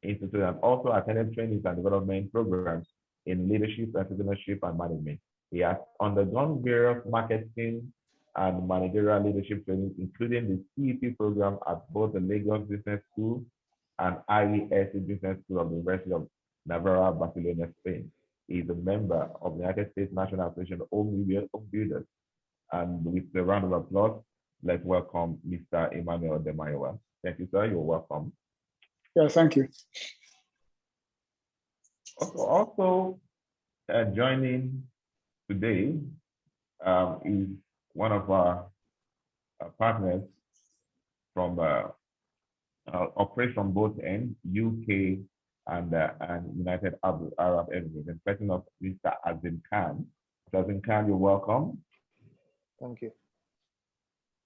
Institute and also attended trainings and development programs in leadership, entrepreneurship, and management. He has undergone various marketing and managerial leadership trainings, including the CEP program at both the Lagos Business School and IESC Business School of the University of Navarra, Barcelona, Spain. He is a member of the United States National Association of Home Builders. And with a round of applause, let's welcome Mr. Emmanuel Odemayowa. Thank you, sir. You're welcome. Yeah, thank you. Also joining today is one of our partners from operates from both ends, UK and United Arab Emirates. And person of Mr. Azeem Khan. Mr. Azeem Khan, you're welcome. Thank you.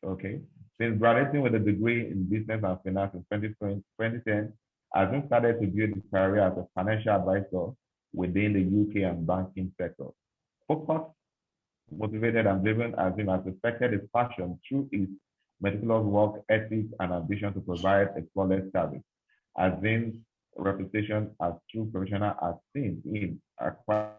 Okay. Since graduating with a degree in business and finance in 2010, Azeem started to build his career as a financial advisor within the UK and banking sector. Focused, motivated, and driven, Azeem has respected his passion through his meticulous work ethic and ambition to provide a flawless service. Azeem's reputation as true professional has seen him acquire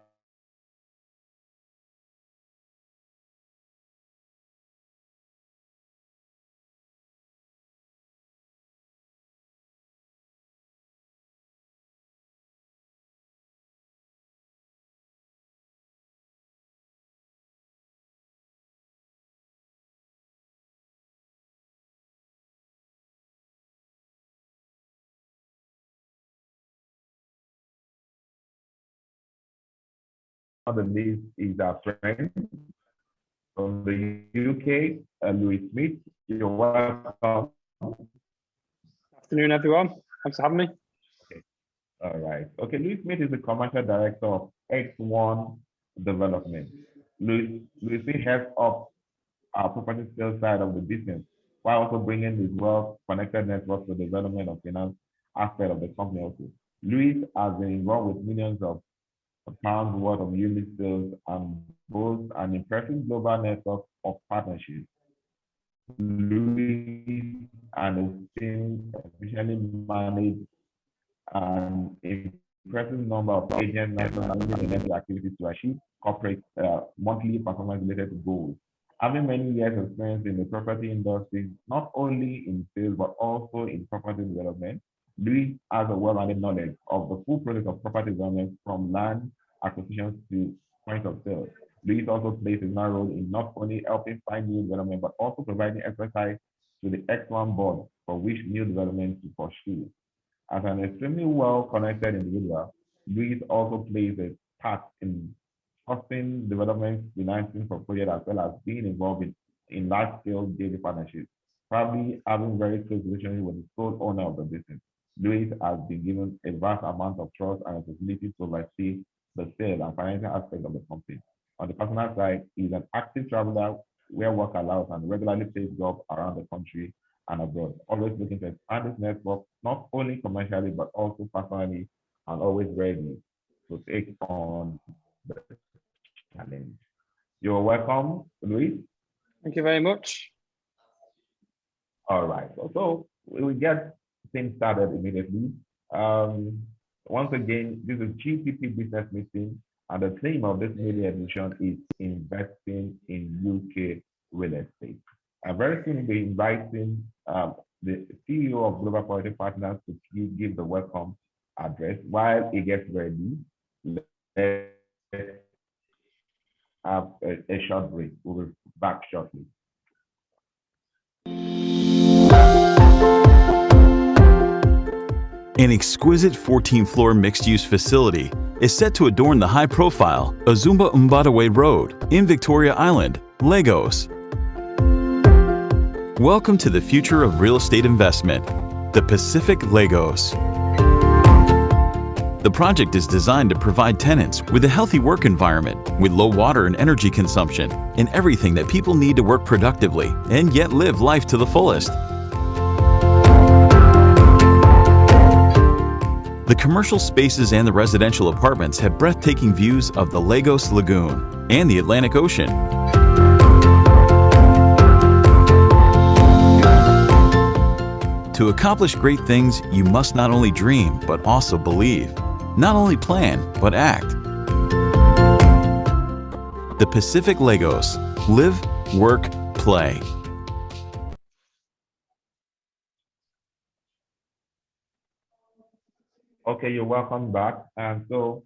on the list is our friend from the UK, Louis Smith. You're welcome. Afternoon, everyone. Thanks for having me. Okay. All right. Okay, Louis Smith is the commercial director of X1 Development. Louis Smith heads up our property sales side of the business, while also bringing his well-connected network to the development of finance aspect of the company also. Louis has been involved with millions of pounds worth of unit sales and boasts an impressive global network of partnerships. Louis and his team efficiently manage an impressive number of agents national activities to achieve corporate monthly performance related goals. Having many years of experience in the property industry, not only in sales but also in property development, Louis has a well-rounded knowledge of the full process of property development from land acquisitions to point of sale. Louis also plays a major role in not only helping find new development, but also providing expertise to the X1 board for which new development to pursue. As an extremely well-connected individual, Louis also plays a part in costing development financing for projects as well as being involved in large-scale daily partnerships, probably having very close relationship with the sole owner of the business. Louis has been given a vast amount of trust and responsibility to oversee the sales and financial aspect of the company. On the personal side, he's an active traveler where work allows and regularly plays jobs around the country and abroad, always looking to expand his network, not only commercially, but also personally, and always ready to take on the challenge. You're welcome, Louis. Thank you very much. All right, so we get things started immediately. Once again, this is GPP business meeting, and the theme of this media edition is investing in UK real estate. I'm very soon be inviting the CEO of Global Quality Partners to give the welcome address. While he gets ready, let's have a short break. We'll be back shortly. An exquisite 14-floor mixed-use facility is set to adorn the high-profile Ozumba Mbadawe Road in Victoria Island, Lagos. Welcome to the future of real estate investment, the Pacific Lagos. The project is designed to provide tenants with a healthy work environment with low water and energy consumption and everything that people need to work productively and yet live life to the fullest. The commercial spaces and the residential apartments have breathtaking views of the Lagos Lagoon and the Atlantic Ocean. To accomplish great things, you must not only dream, but also believe. Not only plan, but act. The Pacific Lagos. Live, work, play. Okay, you're welcome back. And so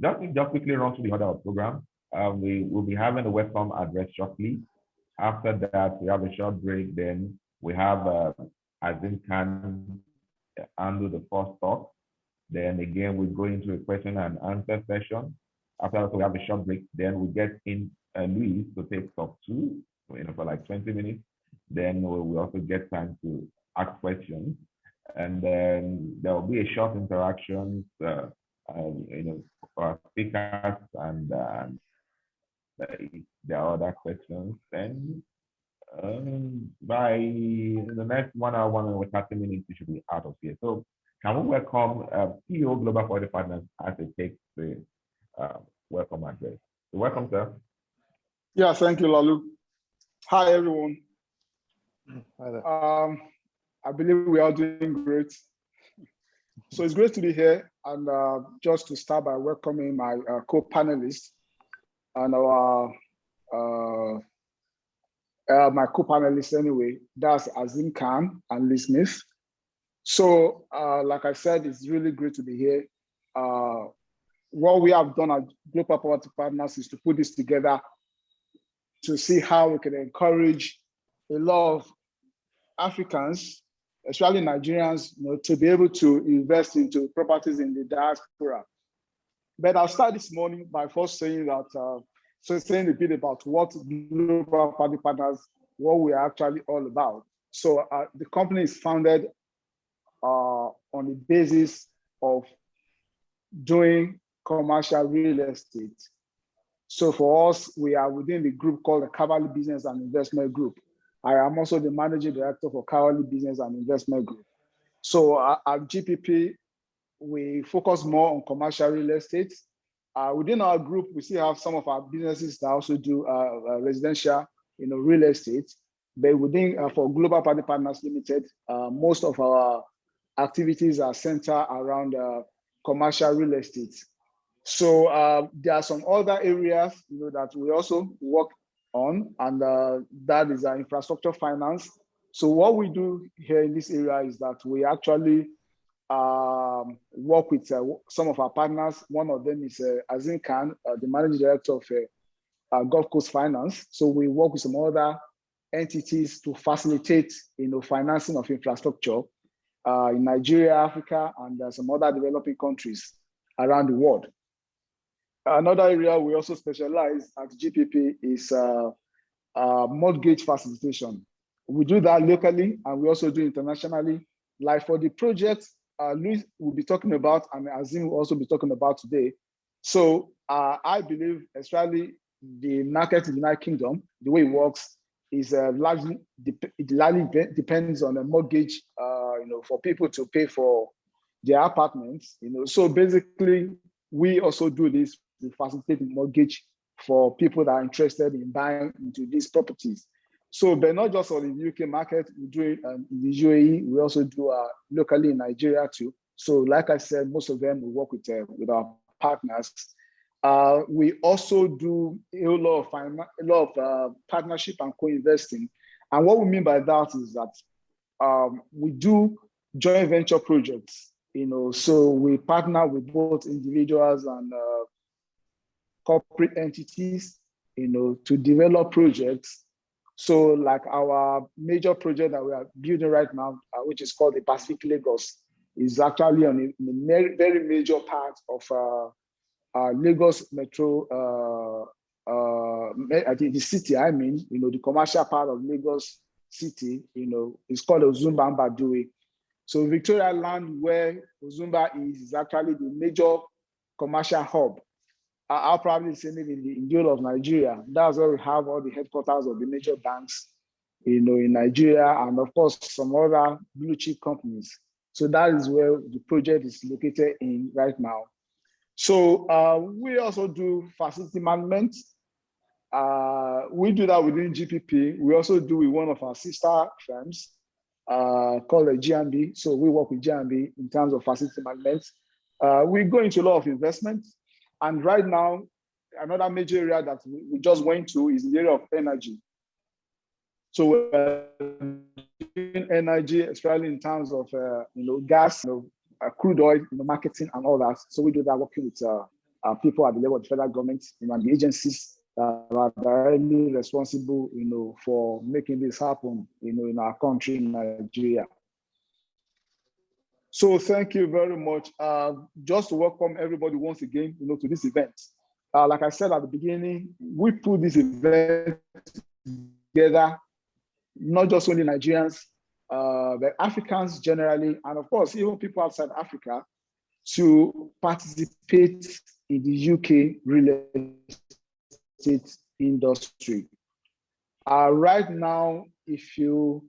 just quickly run through the order of program. We will be having a welcome address shortly. After that, we have a short break. Then we have Azeem can handle the first talk. Then again, we go into a question and answer session. After that, we have a short break. Then we get in Luis to take talk 2, for like 20 minutes. Then we also get time to ask questions. And then there will be a short interaction, for our speakers and there are other questions. Then by the next 1 hour, 1 hour, 30 minutes, we should be out of here. So can we welcome CEO Global Forward Partners as it takes the welcome address. So welcome, sir. Yeah, thank you, Laolu. Hi, everyone. Hi there. I believe we are doing great. So it's great to be here, and just to start by welcoming my co-panelists and my co-panelists anyway. That's Azeem Khan and Lee Smith. So like I said, it's really great to be here. What we have done at Global Poverty Partners is to put this together to see how we can encourage a lot of Africans, especially Nigerians, to be able to invest into properties in the diaspora. But I'll start this morning by first saying that, saying a bit about what Global Poverty Partners, what we are actually all about. So the company is founded on the basis of doing commercial real estate. So for us, we are within the group called the Cavalry Business and Investment Group. I am also the managing director for Cavalry Business and Investment Group. So at GPP, we focus more on commercial real estate. Within our group, we still have some of our businesses that also do residential, real estate. But within for Global Poverty Partners Limited, most of our activities are centered around commercial real estate. So there are some other areas that we also work on, and that is our infrastructure finance. So what we do here in this area is that we actually work with some of our partners. One of them is Azeem Khan, the managing director of Gulfcoast Finance. So we work with some other entities to facilitate financing of infrastructure in Nigeria, Africa, and some other developing countries around the world. Another area we also specialize at GPP is mortgage facilitation. We do that locally, and we also do internationally. Like for the project Luis will be talking about, and Azeem will also be talking about today. So I believe, especially the market in the United Kingdom, the way it works is largely depends on a mortgage, for people to pay for their apartments. So basically, we also do this. We facilitate the mortgage for people that are interested in buying into these properties. So, but not just on the UK market, we do it in the UAE. We also do locally in Nigeria too. So, like I said, most of them we work with our partners. We also do a lot of partnership and co-investing. And what we mean by that is that we do joint venture projects. So we partner with both individuals and corporate entities, to develop projects. So like our major project that we are building right now, which is called the Pacific Lagos, is actually on a very major part of Lagos Metro, I think the city, the commercial part of Lagos City, it's called Ozumba Mbadiwe. So Victoria Land, where Ozumba is actually the major commercial hub. I'll probably say maybe in the whole of Nigeria. That's where we have all the headquarters of the major banks, in Nigeria, and of course some other blue chip companies. So that is where the project is located in right now. So we also do facility management. We do that within GPP. We also do with one of our sister firms, called a GMB. So we work with GMB in terms of facility management. We go into a lot of investment. And right now, another major area that we just went to is the area of energy. So we're doing energy, especially in terms of gas, crude oil, marketing and all that. So we do that working with people at the level of the federal government, and the agencies that are directly responsible, for making this happen, in our country, Nigeria. So thank you very much. Just to welcome everybody once again, to this event. Like I said at the beginning, we put this event together, not just only Nigerians, but Africans generally, and of course, even people outside Africa, to participate in the UK real estate industry. Right now, if you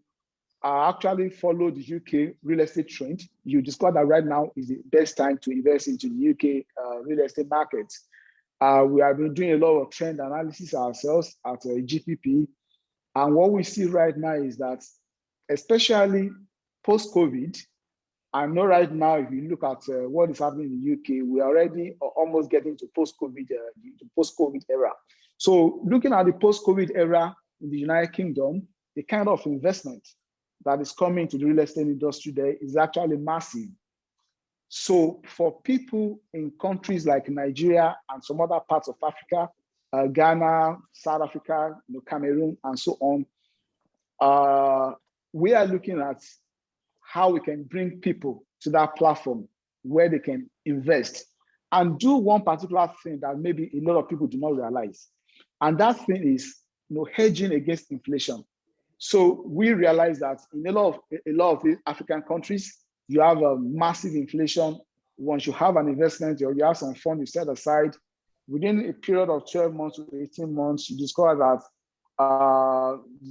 actually follow the UK real estate trend, you discover that right now is the best time to invest into the UK real estate market. We have been doing a lot of trend analysis ourselves at GPP. And what we see right now is that, especially post-COVID, I know right now, if you look at what is happening in the UK, we're already almost getting to post-COVID era. So looking at the post-COVID era in the United Kingdom, the kind of investment that is coming to the real estate industry there is actually massive. So for people in countries like Nigeria and some other parts of Africa, Ghana, South Africa, Cameroon, and so on, we are looking at how we can bring people to that platform where they can invest and do one particular thing that maybe a lot of people do not realize. And that thing is hedging against inflation. So we realize that in a lot of the African countries, you have a massive inflation. Once you have an investment or you have some fund you set aside, within a period of 12 months to 18 months, you discover that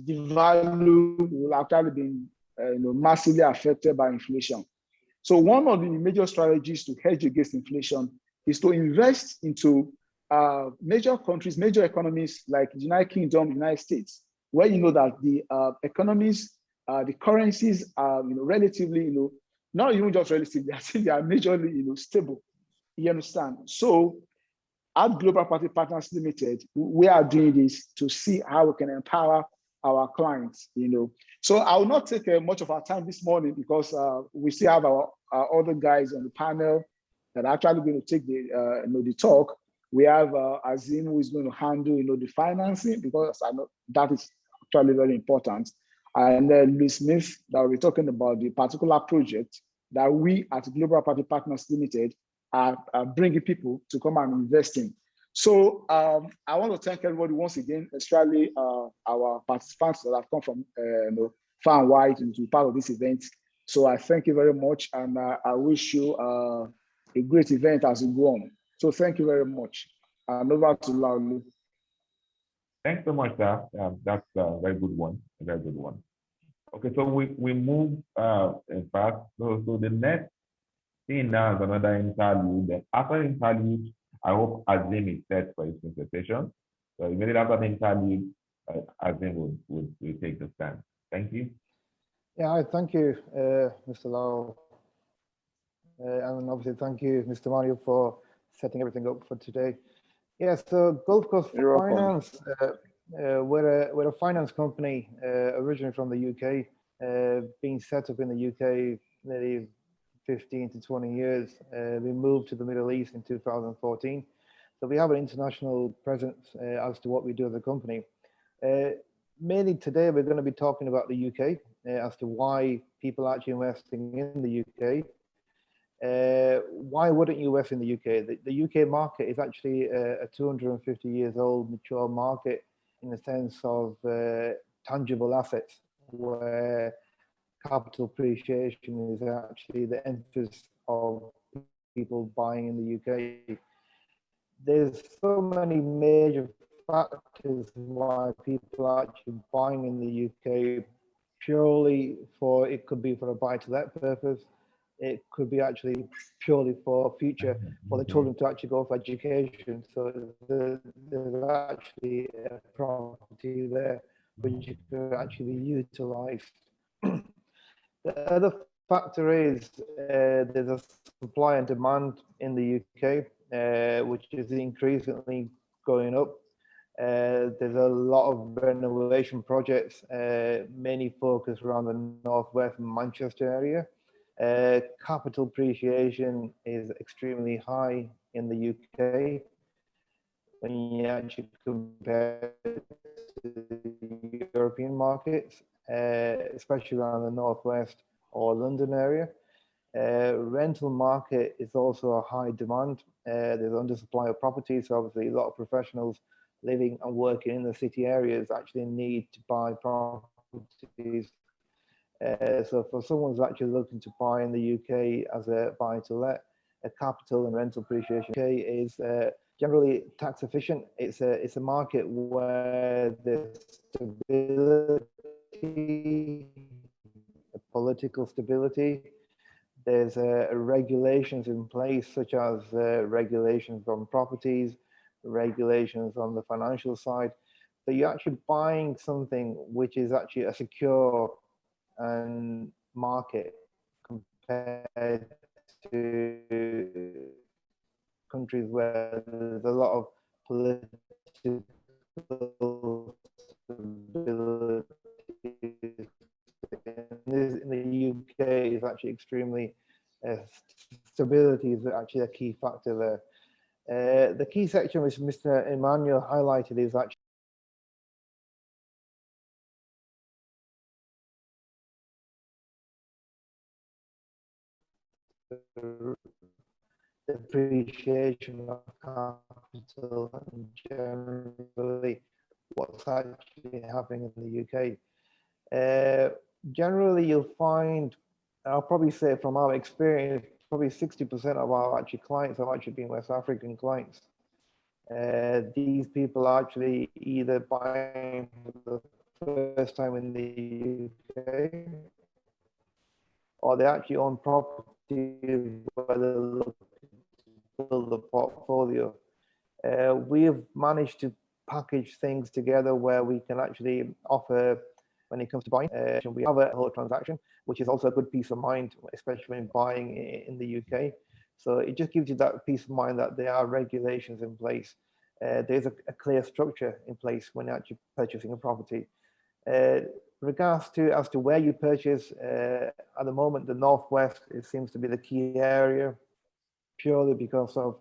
the value will actually be massively affected by inflation. So one of the major strategies to hedge against inflation is to invest into major countries, major economies like the United Kingdom, United States, where you know that the economies, the currencies are relatively, not even just relatively, I think they are majorly stable. You understand? So at Global Property Partners Limited, we are doing this to see how we can empower our clients. So I will not take much of our time this morning because we still have our other guys on the panel that are actually going to take the talk. We have Azeem, who is going to handle the financing, because I know that is actually very important. And then Louis Smith, that will be talking about the particular project that we at Global Property Partners Limited are bringing people to come and invest in. So I want to thank everybody once again, especially our participants that have come from far and wide to be part of this event. So I thank you very much, and I wish you a great event as you go on. So thank you very much. And over to Laolu. Thanks so much, sir. That's a very good one. A very good one. Okay, so we move fast. So the next thing now is another interlude. Then after interlude, I hope Azeem is set for his presentation. So immediately after the interlude, Azeem will take the stand. Thank you. Yeah, thank you, Mr. Laolu. And obviously, thank you, Mr. Emmanuel, for setting everything up for today. Yeah, so Gulfcoast Finance, we're a finance company originally from the UK, being set up in the UK nearly 15 to 20 years. We moved to the Middle East in 2014. So we have an international presence as to what we do as a company. Mainly today, we're going to be talking about the UK as to why people are actually investing in the UK. Why wouldn't you invest in the UK? The UK market is actually a 250 years old mature market in the sense of tangible assets, where capital appreciation is actually the emphasis of people buying in the UK. There's so many major factors why people are actually buying in the UK purely for, it could be for a buy-to-let purpose. It could be actually purely for future, for the children to actually go for education. So there's actually a property there which could actually be utilized. The other factor is there's a supply and demand in the UK, which is increasingly going up. There's a lot of renovation projects, mainly focused around the northwest Manchester area. Capital appreciation is extremely high in the UK when you actually compare it to the European markets, especially around the northwest or London area. Rental market is also a high demand. There's undersupply of properties, so obviously a lot of professionals living and working in the city areas actually need to buy properties. So for someone who's actually looking to buy in the UK as a buy to let, a capital and rental appreciation is generally tax efficient. It's a market where the stability, the political stability, there's regulations in place, such as regulations on properties, regulations on the financial side. So you're actually buying something which is actually a secure and market compared to countries where there's a lot of political stability. In the UK is actually extremely stability is actually a key factor there. The key section which Mr. Emmanuel highlighted is actually the appreciation of capital and generally what's actually happening in the UK. Generally, you'll find, I'll probably say from our experience, probably 60% of our actually clients have actually been West African clients. These people are actually either buying for the first time in the UK, or they actually own property where they look to build a portfolio. We have managed to package things together where we can actually offer, when it comes to buying, we have a whole transaction, which is also a good peace of mind, especially when buying in the UK. So it just gives you that peace of mind that there are regulations in place. There's a clear structure in place when actually purchasing a property. Regards to as to where you purchase, at the moment, the Northwest, it seems to be the key area, purely because of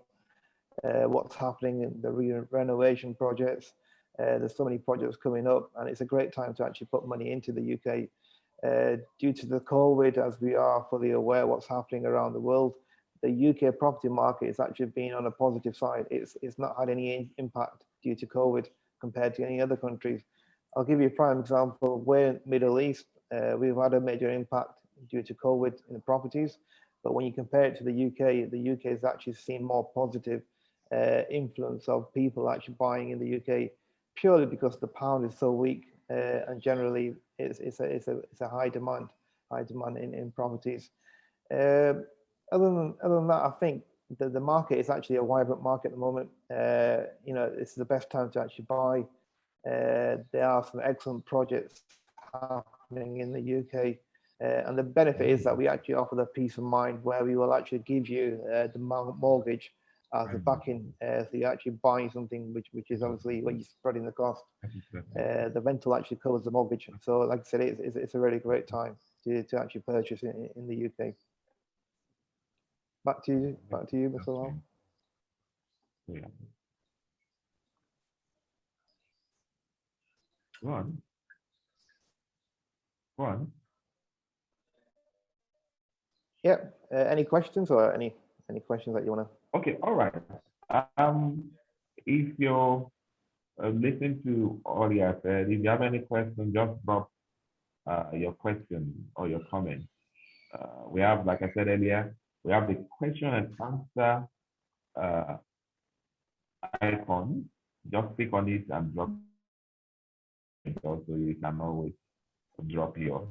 what's happening in the renovation projects. There's so many projects coming up, and it's a great time to actually put money into the UK. Due to the COVID, as we are fully aware what's happening around the world, the UK property market is actually been on a positive side. It's not had any impact due to COVID compared to any other countries. I'll give you a prime example. We're in Middle East. We've had a major impact due to COVID in the properties. But when you compare it to the UK has actually seen more positive influence of people actually buying in the UK, purely because the pound is so weak, and generally it's a high demand in properties. Other than that, I think the market is actually a vibrant market at the moment. It's the best time to actually buy. There are some excellent projects happening in the UK, and the benefit is that we actually offer the peace of mind where we will actually give you the mortgage as a backing, so you're actually buying something which is obviously when you're spreading the cost. The rental actually covers the mortgage. So like I said, it's a really great time to actually purchase in the UK. Back to you, Mr. Laolu. Yeah. Go on. Yeah. Any questions or any questions that you want to? Okay. All right. If you're listening to all you have said, if you have any questions, just drop your question or your comment. We have, like I said earlier, we have the question and answer icon. Just click on it and drop it. Also, you can always drop your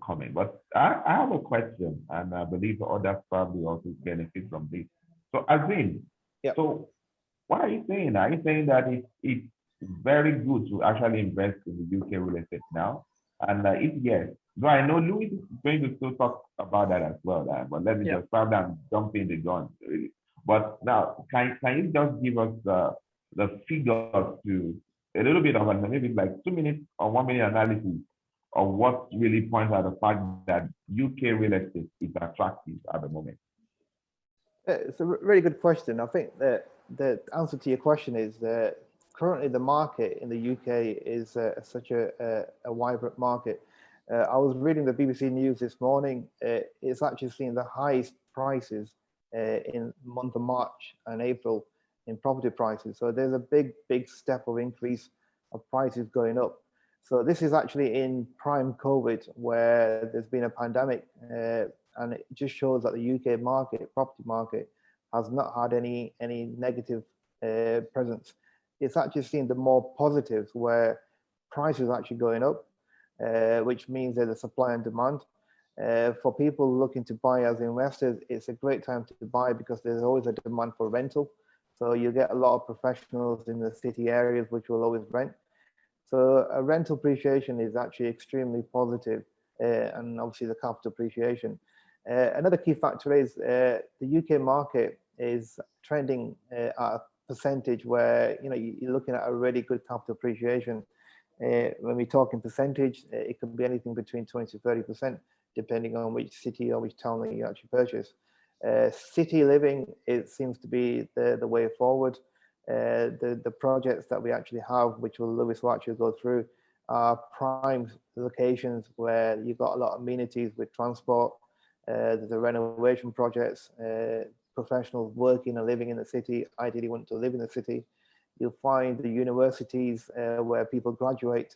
comment. But I have a question, and I believe others probably also benefit from this. So, Azeem, so what are you saying? Are you saying that it's very good to actually invest in the UK real estate now? And if yes, though I know Louis is going to still talk about that as well, but let me Yeah. just rather than jumping the gun, really. But now, can you just give us the figures to a little bit of maybe like 2 minutes or 1 minute analysis of what really points out the fact that UK real estate is attractive at the moment? It's a really good question. I think that the answer to your question is that currently the market in the UK is such a vibrant market. I was reading the BBC News this morning. It's actually seen the highest prices in the month of March and April in property prices. So there's a big step of increase of prices going up. So this is actually in prime COVID, where there's been a pandemic, and it just shows that the UK market, property market, has not had any negative presence. It's actually seen the more positives, where prices are actually going up, which means there's a supply and demand. For people looking to buy as investors, it's a great time to buy because there's always a demand for rental. So you get a lot of professionals in the city areas which will always rent. So a rental appreciation is actually extremely positive, and obviously the capital appreciation. Another key factor is the UK market is trending at a percentage where you're looking at a really good capital appreciation. When we talk in percentage, it could be anything between 20 to 30%, depending on which city or which town that you actually purchase. City living, it seems to be the way forward. The projects that we actually have, which Lewis will actually go through, are prime locations where you've got a lot of amenities with transport. There's the renovation projects, professionals working and living in the city, ideally want to live in the city. You'll find the universities where people graduate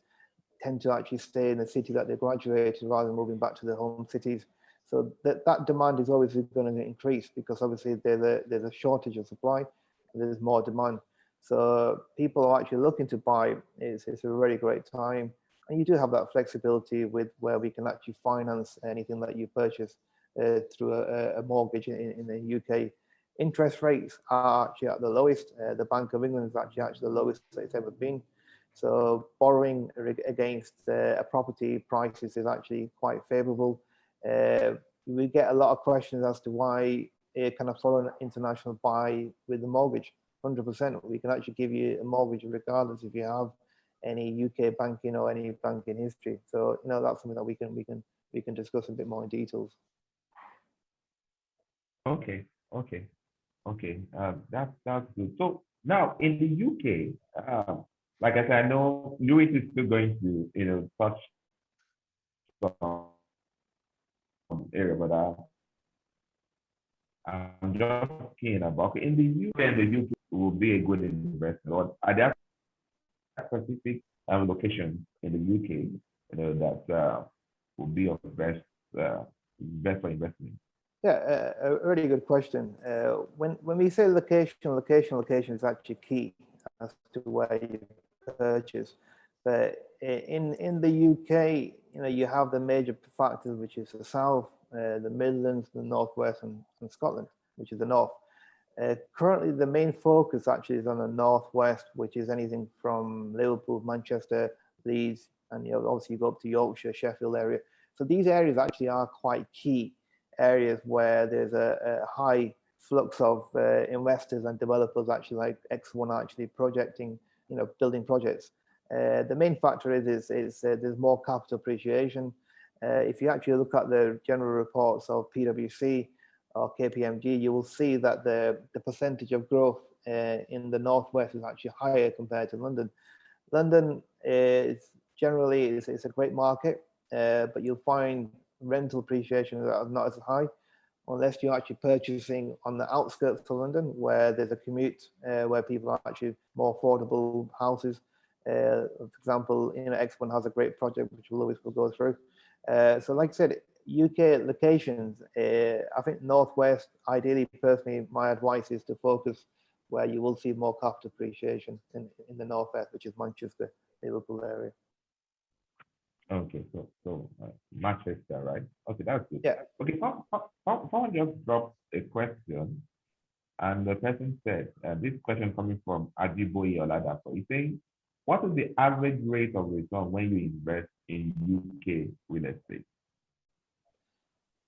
tend to actually stay in the city that they graduated rather than moving back to their home cities. So that demand is always going to increase because obviously there's a shortage of supply, there's more demand. So people are actually looking to buy. It's a really great time. And you do have that flexibility with where we can actually finance anything that you purchase through a mortgage in the UK. Interest rates are actually at the lowest. The Bank of England is actually the lowest that it's ever been. So borrowing against a property prices is actually quite favorable. We get a lot of questions as to why can a foreign international buy with a mortgage. 100%, we can actually give you a mortgage regardless if you have any UK banking or any banking history. So that's something that we can discuss a bit more in details. Okay. That's good. So now in the UK, like I said, I know Louis is still going to touch some area, but I'm just keen about in the UK. And the UK will be a good investment. Are there specific locations in the UK that will be of best for investment? Yeah, a really good question. When we say location is actually key as to where you purchase. But in the UK, you have the major factors, which is the south, the Midlands, the northwest, and Scotland, which is the north. Currently, the main focus actually is on the northwest, which is anything from Liverpool, Manchester, Leeds, and obviously you go up to Yorkshire, Sheffield area. So these areas actually are quite key areas where there's a high flux of investors and developers actually like X1 actually projecting, building projects. The main factor is there's more capital appreciation. If you actually look at the general reports of PwC or KPMG, you will see that the percentage of growth in the northwest is actually higher compared to London. London is generally it's a great market, but you'll find rental appreciation that are not as high unless you're actually purchasing on the outskirts of London, where there's a commute, where people are actually more affordable houses. For example, X1 has a great project which Lewis will go through. So like I said, UK locations, I think northwest, ideally, personally, my advice is to focus where you will see more capital appreciation in the northwest, which is Manchester, Liverpool area. Okay, so Manchester, right? Okay, that's good. Yeah. Okay, someone just dropped a question, and the person said, this question coming from Ajiboye Oladapo. He's saying, what is the average rate of return when you invest in UK real estate?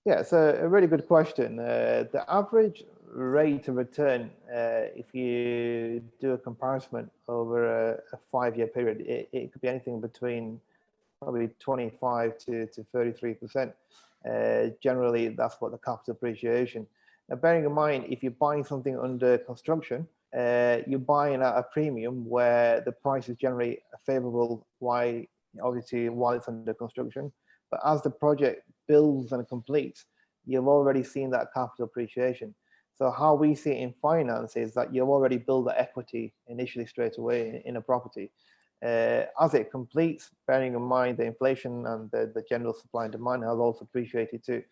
Yeah, it's a really good question. The average rate of return, if you do a comparison over a 5-year period, it could be anything between probably 25 to 33%. Generally, that's what the capital appreciation. Now, bearing in mind, if you're buying something under construction, you're buying at a premium where the price is generally favorable, obviously while it's under construction. But as the project builds and completes, you've already seen that capital appreciation. So how we see it in finance is that you've already built the equity initially straight away in a property. As it completes, bearing in mind the inflation and the general supply and demand has also appreciated too.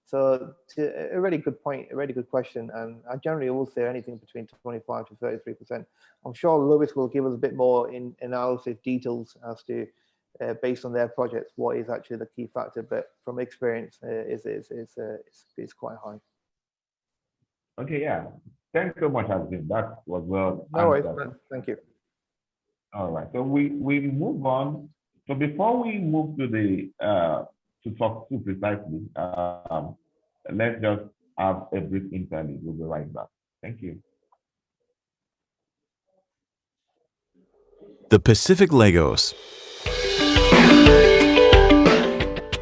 So a really good point, a really good question. And I generally will say anything between 25 to 33%. I'm sure Lewis will give us a bit more in analysis details as to based on their projects, what is actually the key factor, but from experience, is quite high. Okay, yeah. Thanks so much, Azeem. That was well No worries, answered. thank you. All right, so we move on. So before we move to the to talk too precisely, let's just have a brief interlude. We'll be right back. Thank you. The Pacific Lagos.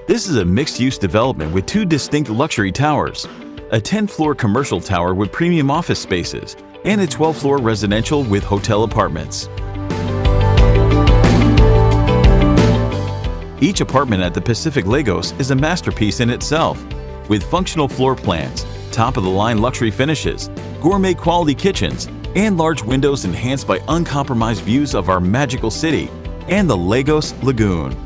This is a mixed-use development with 2 distinct luxury towers, a 10-floor commercial tower with premium office spaces, and a 12-floor residential with hotel apartments. Each apartment at the Pacific Lagos is a masterpiece in itself, with functional floor plans, top-of-the-line luxury finishes, gourmet quality kitchens, and large windows enhanced by uncompromised views of our magical city and the Lagos Lagoon.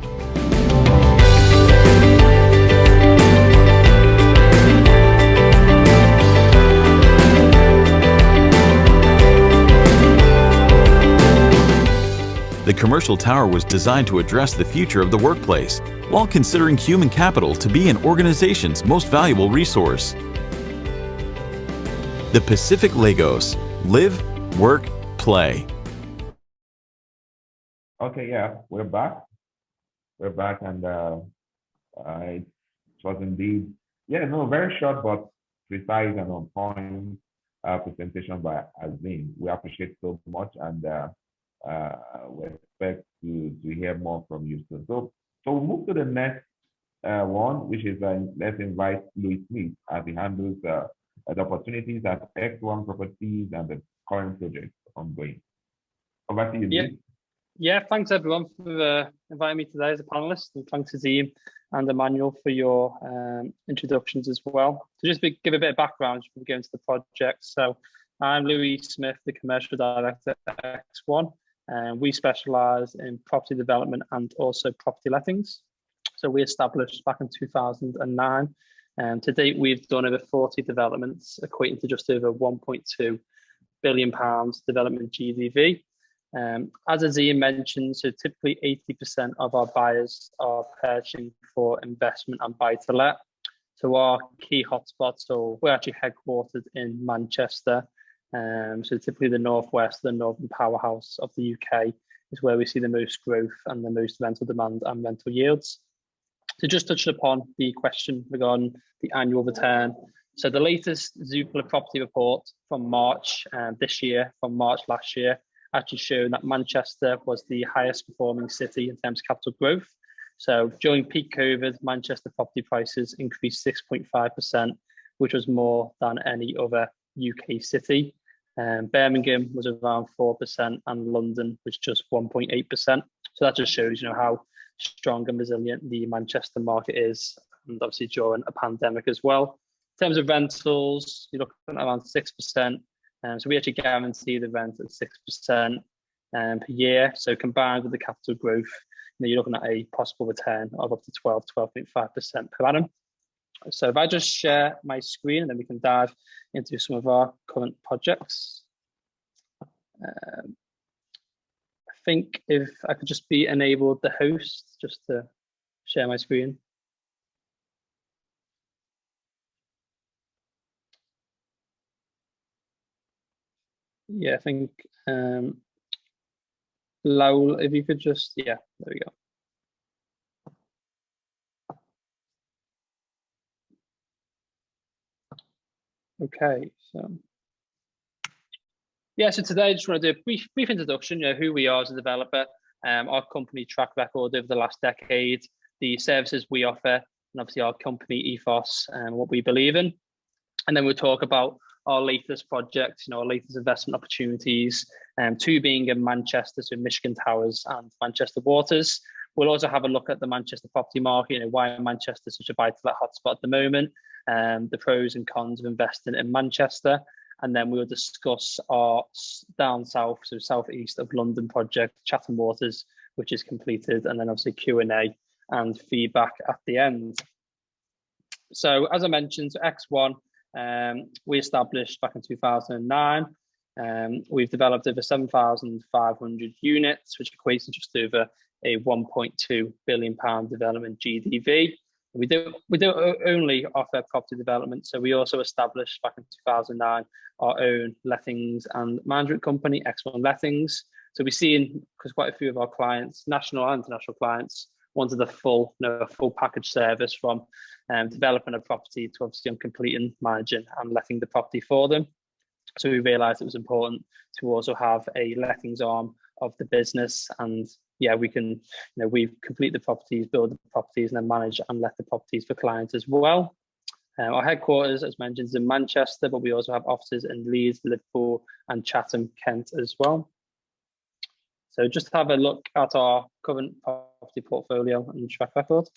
The commercial tower was designed to address the future of the workplace, while considering human capital to be an organization's most valuable resource. The Pacific Lagos. Live, work, play. Okay, yeah, we're back. We're back, and it was indeed, very short but precise and on point presentation by Azeem. We appreciate so much, and we expect to hear more from you soon. So we'll move to the next one, which is let's invite Louis Smith as he handles the opportunities at X1 Properties and the current projects ongoing. Over to you, Louis. Yeah, thanks everyone for inviting me today as a panelist, and thanks Azeem and Emmanuel for your introductions as well. So just to give a bit of background before we go into the project. So I'm Louis Smith, the Commercial Director at X1, and we specialise in property development and also property lettings. So we established back in 2009. And to date, we've done over 40 developments, equating to just over £1.2 billion development GDV. As Azeem mentioned, so typically 80% of our buyers are purchasing for investment and buy-to-let. So our key hotspots, so we're actually headquartered in Manchester. So typically the northwest, the northern powerhouse of the UK is where we see the most growth and the most rental demand and rental yields. So just touched upon the question regarding the annual return. So the latest Zoopla property report from March this year, from March last year, actually showed that Manchester was the highest performing city in terms of capital growth. So during peak COVID, Manchester property prices increased 6.5%, which was more than any other UK city. Birmingham was around 4% and London was just 1.8%. So that just shows, how strong and resilient the Manchester market is, and obviously during a pandemic as well. In terms of rentals, you're looking at around 6%. So we actually guarantee the rent at 6% per year. So combined with the capital growth, you're looking at a possible return of up to 12.5% per annum. So if I just share my screen, and then we can dive into some of our current projects. I think if I could just be enabled the host just to share my screen. Yeah, I think Laolu, if you could just, yeah, there we go. Okay, so yeah, so today I just want to do a brief introduction, who we are as a developer, our company track record over the last decade, the services we offer, and obviously our company ethos and what we believe in. And then we'll talk about our latest projects, our latest investment opportunities, two being in Manchester, so Michigan Towers and Manchester Waters. We'll also have a look at the Manchester property market, why Manchester is such a buy-to-let hotspot at the moment, the pros and cons of investing in Manchester. And then we'll discuss our down south, so southeast of London project, Chatham Waters, which is completed, and then obviously Q&A and feedback at the end. So as I mentioned, X1, we established back in 2009. We've developed over 7,500 units, which equates to just over a £1.2 billion development GDV. We don't only offer property development, so we also established back in 2009 our own lettings and management company, X1 Lettings. So we've seen, because quite a few of our clients, national and international clients, wanted a full package service from developing a property to obviously completing, managing and letting the property for them. So we realised it was important to also have a lettings arm of the business, and yeah, we can, we complete the properties, build the properties, and then manage and let the properties for clients as well. Our headquarters, as mentioned, is in Manchester, but we also have offices in Leeds, Liverpool, and Chatham, Kent as well. So just have a look at our current property portfolio and track record.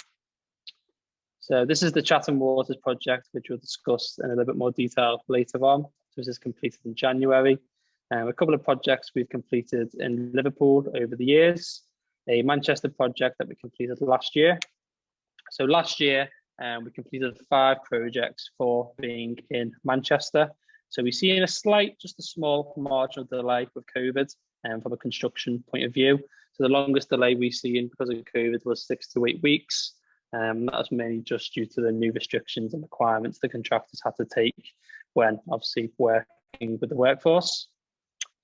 So this is the Chatham Waters project, which we'll discuss in a little bit more detail later on. So this is completed in January. A couple of projects we've completed in Liverpool over the years. A Manchester project that we completed last year. So last year, we completed 5 projects, 4 being in Manchester. So we've seen just a small marginal delay with COVID from a construction point of view. So the longest delay we've seen because of COVID was 6 to 8 weeks. That was mainly just due to the new restrictions and requirements the contractors had to take when obviously working with the workforce.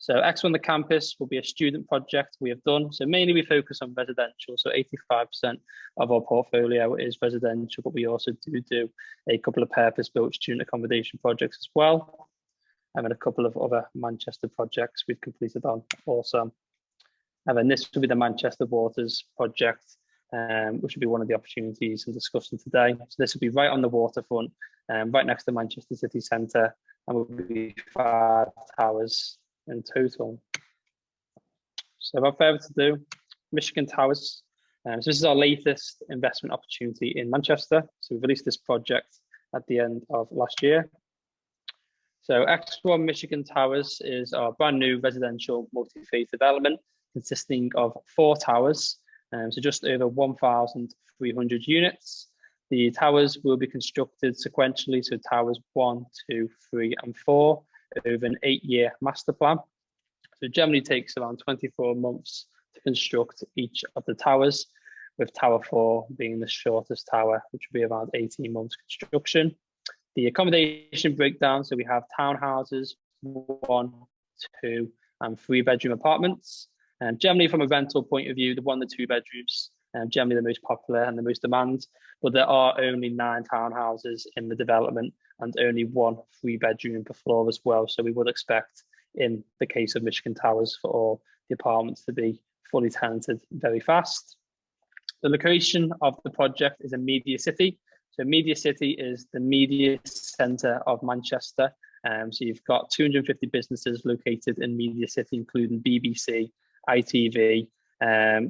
So X1 The Campus will be a student project we have done. So mainly we focus on residential. So 85% of our portfolio is residential, but we also do a couple of purpose-built student accommodation projects as well. And then a couple of other Manchester projects we've completed on also. And then this will be the Manchester Waters project, which will be one of the opportunities in discussion today. So this will be right on the waterfront, right next to Manchester City Centre, and will be 5 towers in total. So without further ado, Michigan Towers. So this is our latest investment opportunity in Manchester. So we released this project at the end of last year. So X1 Michigan Towers is our brand new residential multi-phase development consisting of 4 towers, so just over 1,300 units. The towers will be constructed sequentially, so towers 1, 2, 3, and 4 over an 8-year master plan. So it generally takes around 24 months to construct each of the towers, with Tower 4 being the shortest tower, which will be around 18 months construction. The accommodation breakdown, so we have townhouses, 1, 2, and 3-bedroom apartments. And generally from a rental point of view, the 1 and 2 bedrooms generally the most popular and the most demand, but there are only 9 townhouses in the development and only 1 3-bedroom per floor as well. So we would expect in the case of Michigan Towers for all the apartments to be fully tenanted very fast. The location of the project is in Media City. So Media City is the media centre of Manchester. So you've got 250 businesses located in Media City, including BBC, ITV,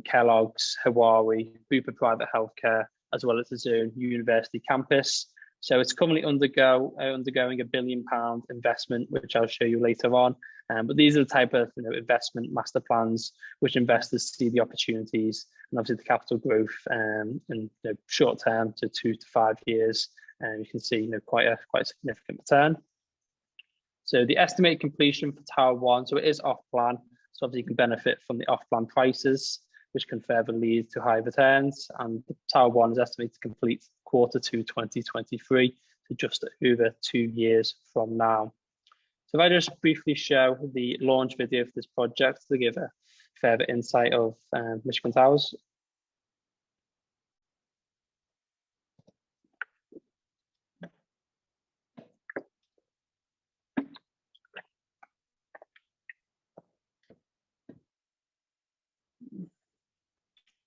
Kellogg's, Huawei, Bupa Private Healthcare, as well as the Zone University campus. So it's currently undergoing a £1 billion investment, which I'll show you later on. But these are the type of investment master plans which investors see the opportunities and obviously the capital growth in short term to 2 to 5 years. And you can see quite a significant return. So the estimated completion for Tower 1, so it is off plan. So obviously you can benefit from the off-plan prices, which can further lead to high returns. And the Tower 1 is estimated to complete Q2 2023, so just over 2 years from now. So if I just briefly show the launch video for this project to give a further insight of Michigan Towers.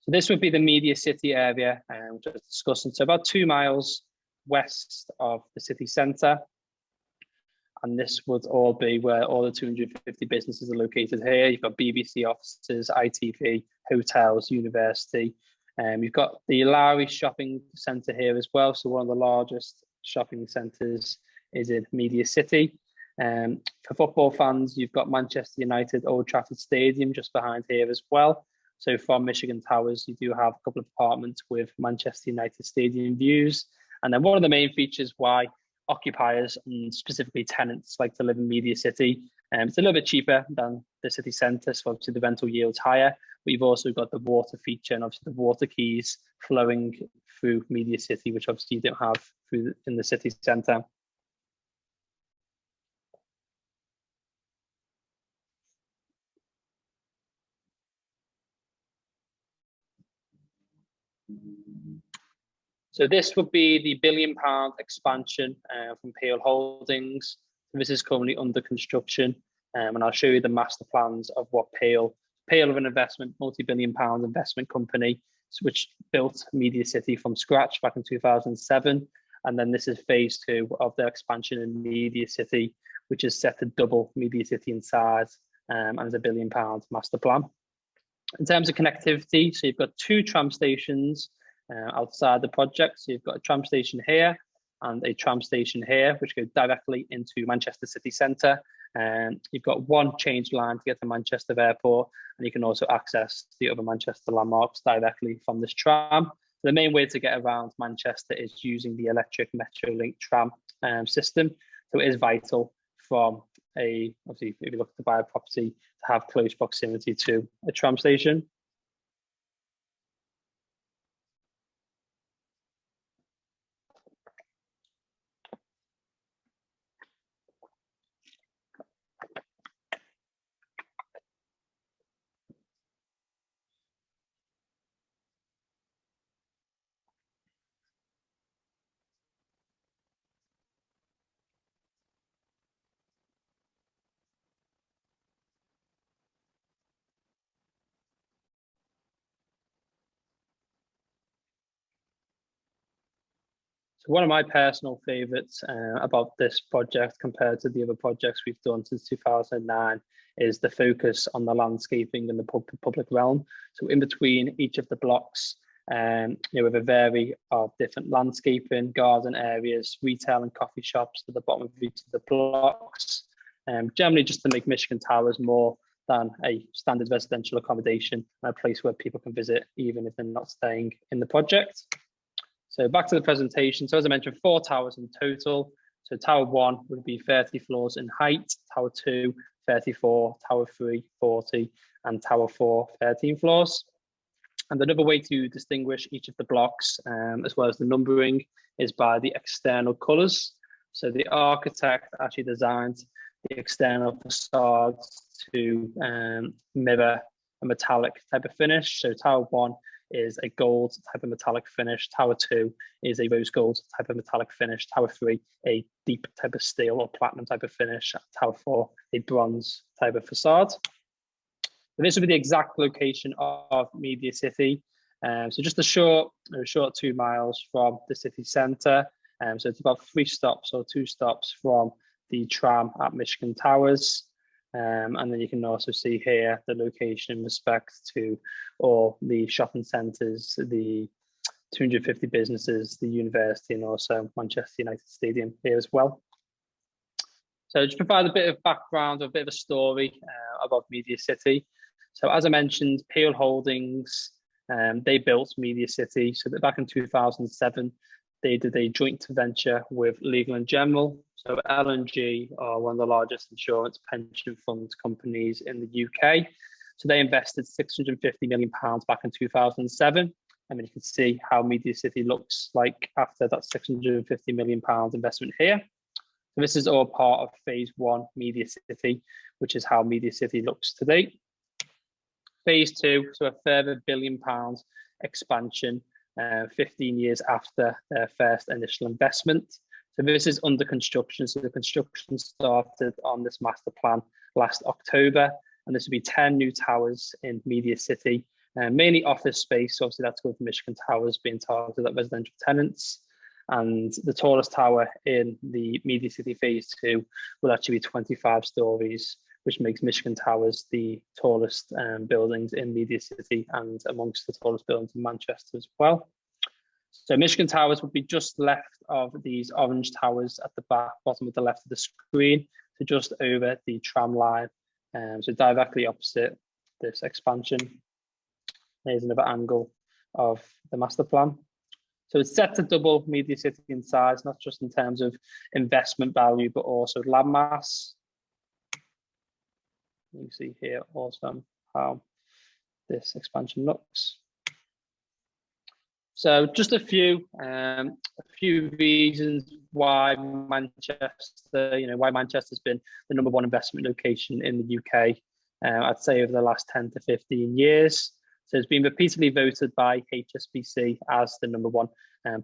So this would be the Media City area, which I was discussing. So about 2 miles west of the city centre. And this would all be where all the 250 businesses are located here. You've got BBC offices, ITV, hotels, university. You've got the Laolu shopping centre here as well. So one of the largest shopping centres is in Media City. For football fans, you've got Manchester United Old Trafford Stadium just behind here as well. So from Michigan Towers, you do have a couple of apartments with Manchester United Stadium views. And then one of the main features why occupiers and specifically tenants like to live in Media City. It's a little bit cheaper than the city centre, so obviously the rental yield's higher, but you've also got the water feature and obviously the water keys flowing through Media City, which obviously you don't have in the city centre. So this would be the £1 billion expansion from Peel Holdings. This is currently under construction, and I'll show you the master plans of what Peel of an investment, multi-billion pound investment company, which built Media City from scratch back in 2007. And then this is phase 2 of their expansion in Media City, which is set to double Media City in size, and is a £1 billion master plan. In terms of connectivity, so you've got 2 tram stations outside the project. So you've got a tram station here and a tram station here, which go directly into Manchester city centre. And you've got 1 change line to get to Manchester Airport, and you can also access the other Manchester landmarks directly from this tram. The main way to get around Manchester is using the electric Metrolink tram system. So it is vital from obviously, if you look to buy a property, to have close proximity to a tram station. So one of my personal favourites about this project compared to the other projects we've done since 2009 is the focus on the landscaping and the public realm. So in between each of the blocks, with a variety of different landscaping, garden areas, retail and coffee shops at the bottom of each of the blocks, generally just to make Michigan Towers more than a standard residential accommodation, and a place where people can visit even if they're not staying in the project. So back to the presentation. So as I mentioned, 4 towers in total. So Tower 1 would be 30 floors in height, Tower 2, 34, Tower 3, 40, and Tower 4, 13 floors. And another way to distinguish each of the blocks, as well as the numbering, is by the external colours. So the architect actually designed the external facades to mirror a metallic type of finish. So Tower 1 is a gold type of metallic finish. Tower 2 is a rose gold type of metallic finish. Tower 3, a deep type of steel or platinum type of finish. Tower 4, a bronze type of facade. So this would be the exact location of Media City. So just a short 2 miles from the city centre. So it's about 3 stops or 2 stops from the tram at Michigan Towers. And then you can also see here the location in respect to all the shopping centres, the 250 businesses, the university, and also Manchester United Stadium here as well. So just provide a bit of background, a bit of a story about Media City. So as I mentioned, Peel Holdings, they built Media City. So that back in 2007, they did a joint venture with Legal & General. So L&G are one of the largest insurance pension fund companies in the UK. So they invested £650 million back in 2007. I mean, you can see how Media City looks like after that £650 million investment here. So this is all part of phase 1 Media City, which is how Media City looks today. Phase 2, so a further £1 billion expansion 15 years after their first initial investment. So this is under construction. So the construction started on this master plan last October, and this will be 10 new towers in Media City, mainly office space. So obviously that's good for Michigan Towers being targeted at residential tenants. And the tallest tower in the Media City Phase 2 will actually be 25 stories, which makes Michigan Towers the tallest buildings in Media City and amongst the tallest buildings in Manchester as well. So Michigan Towers would be just left of these orange towers at the bottom of the left of the screen, so just over the tram line, so directly opposite this expansion. Here's another angle of the master plan. So it's set to double Media City in size, not just in terms of investment value, but also land mass. You can see here also how this expansion looks. So just a few reasons why Manchester, why Manchester's been the #1 investment location in the UK. I'd say over the last 10 to 15 years. So it's been repeatedly voted by HSBC as the #1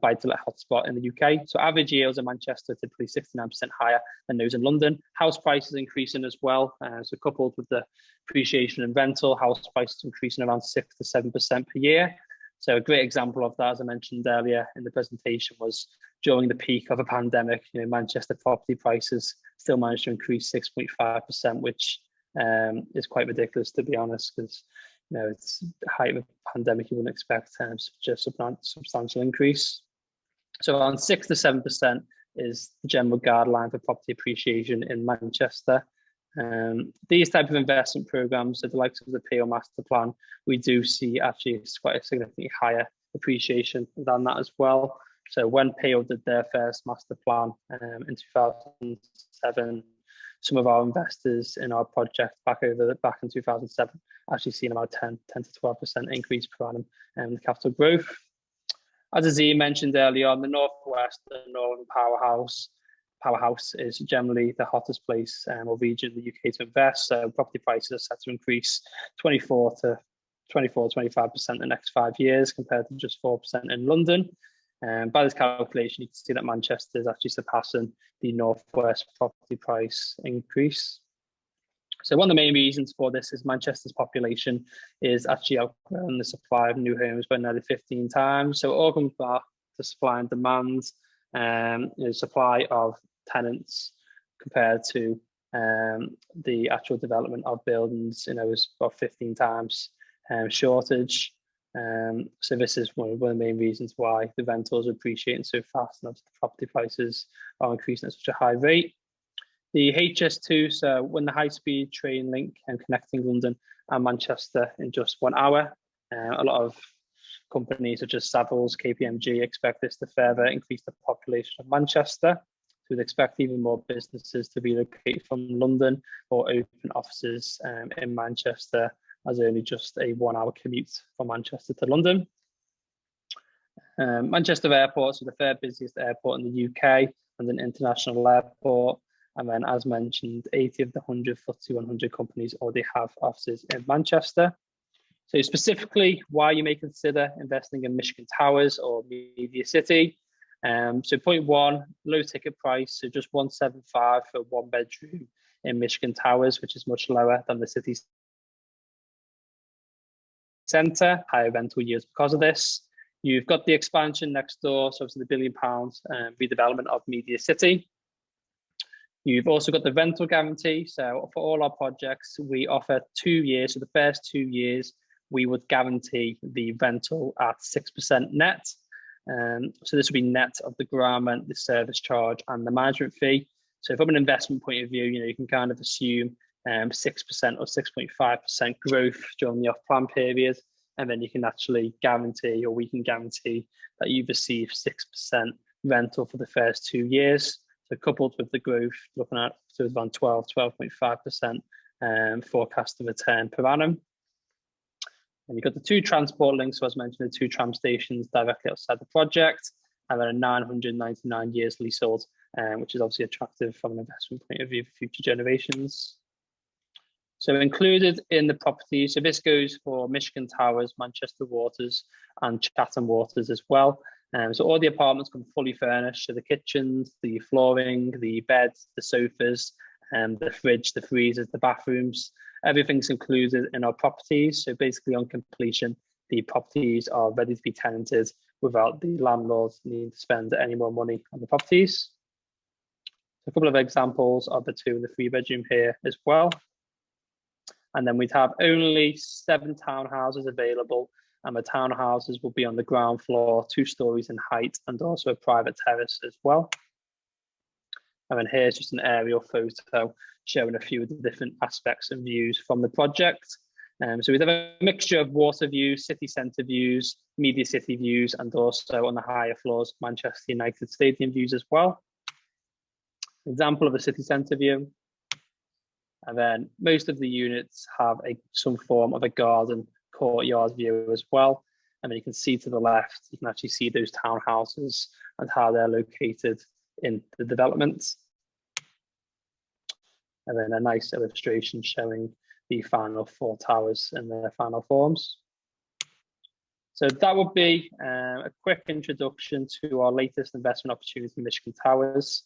buy-to-let hotspot in the UK. So average yields in Manchester typically 69% higher than those in London. House prices increasing as well. So coupled with the appreciation and rental, house prices increasing around 6 to 7% per year. So a great example of that, as I mentioned earlier in the presentation, was during the peak of a pandemic, Manchester property prices still managed to increase 6.5%, which is quite ridiculous, to be honest, because it's the height of a pandemic, you wouldn't expect such a substantial increase. So around 6 to 7% is the general guideline for property appreciation in Manchester. These type of investment programs, so the likes of the PO Master Plan, we do see actually it's quite a significantly higher appreciation than that as well. So when PO did their first master plan in 2007, some of our investors in our project back in 2007 actually seen about 10 to 12% increase per annum in the capital growth. As Azeem mentioned earlier on, the Northwest and Northern Powerhouse is generally the hottest place or region in the UK to invest. So property prices are set to increase 25% in the next 5 years compared to just 4% in London. By this calculation, you can see that Manchester is actually surpassing the Northwest property price increase. So one of the main reasons for this is Manchester's population is actually outgrowing the supply of new homes by nearly 15 times. So it all comes back to supply and demand. Supply of tenants compared to the actual development of buildings, is about 15 times shortage. So this is one of the main reasons why the rentals are appreciating so fast and the property prices are increasing at such a high rate. The HS2, so when the high-speed train link and connecting London and Manchester in just 1 hour, a lot of companies such as Savills, KPMG expect this to further increase the population of Manchester. So we'd expect even more businesses to relocate from London or open offices in Manchester, as only just a 1 hour commute from Manchester to London. Manchester Airport is the third busiest airport in the UK and an international airport. And then, as mentioned, 80 of the 100 FTSE 100 companies already have offices in Manchester. So specifically, why you may consider investing in Michigan Towers or Media City. So point one, low ticket price, so just $175 for 1 bedroom in Michigan Towers, which is much lower than the city centre. Higher rental yields because of this. You've got the expansion next door, so obviously the £1 billion redevelopment of Media City. You've also got the rental guarantee. So for all our projects, we offer 2 years. So the first 2 years, we would guarantee the rental at 6% net. So this would be net of the ground rent, the service charge, and the management fee. So from an investment point of view, you can kind of assume 6% or 6.5% growth during the off-plan period, and then you can actually guarantee, or we can guarantee, that you receive 6% rental for the first 2 years. So coupled with the growth, looking at around 12.5% forecasted return per annum. And you've got the 2 transport links, so as mentioned, the 2 tram stations directly outside the project, and then a 999 years leasehold, which is obviously attractive from an investment point of view for future generations. So included in the property, so this goes for Michigan Towers, Manchester Waters, and Chatham Waters as well. So all the apartments come fully furnished, so the kitchens, the flooring, the beds, the sofas, the fridge, the freezers, the bathrooms, everything's included in our properties. So basically on completion, the properties are ready to be tenanted without the landlords needing to spend any more money on the properties. A couple of examples of the 2 and the 3 bedroom here as well. And then we'd have only 7 townhouses available, and the townhouses will be on the ground floor, 2 stories in height, and also a private terrace as well. And then here's just an aerial photo showing a few of the different aspects and views from the project. So we have a mixture of water views, city centre views, media city views, and also on the higher floors, Manchester United Stadium views as well. Example of a city centre view. And then most of the units have some form of a garden courtyard view as well. And then you can see to the left, you can actually see those townhouses and how they're located in the development. And then a nice illustration showing the final 4 towers in their final forms. So that would be a quick introduction to our latest investment opportunity, Michigan Towers.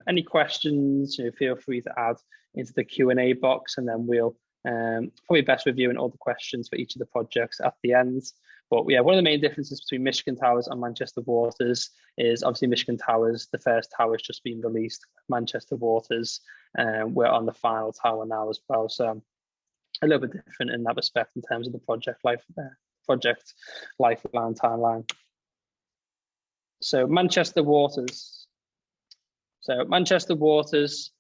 Any questions, feel free to add into the Q&A box, and then we'll probably best reviewing all the questions for each of the projects at the end. But yeah, one of the main differences between Michigan Towers and Manchester Waters is obviously Michigan Towers, the first tower has just been released. Manchester Waters, we're on the final tower now as well. So a little bit different in that respect in terms of the project lifeline timeline. So Manchester Waters. So Manchester Waters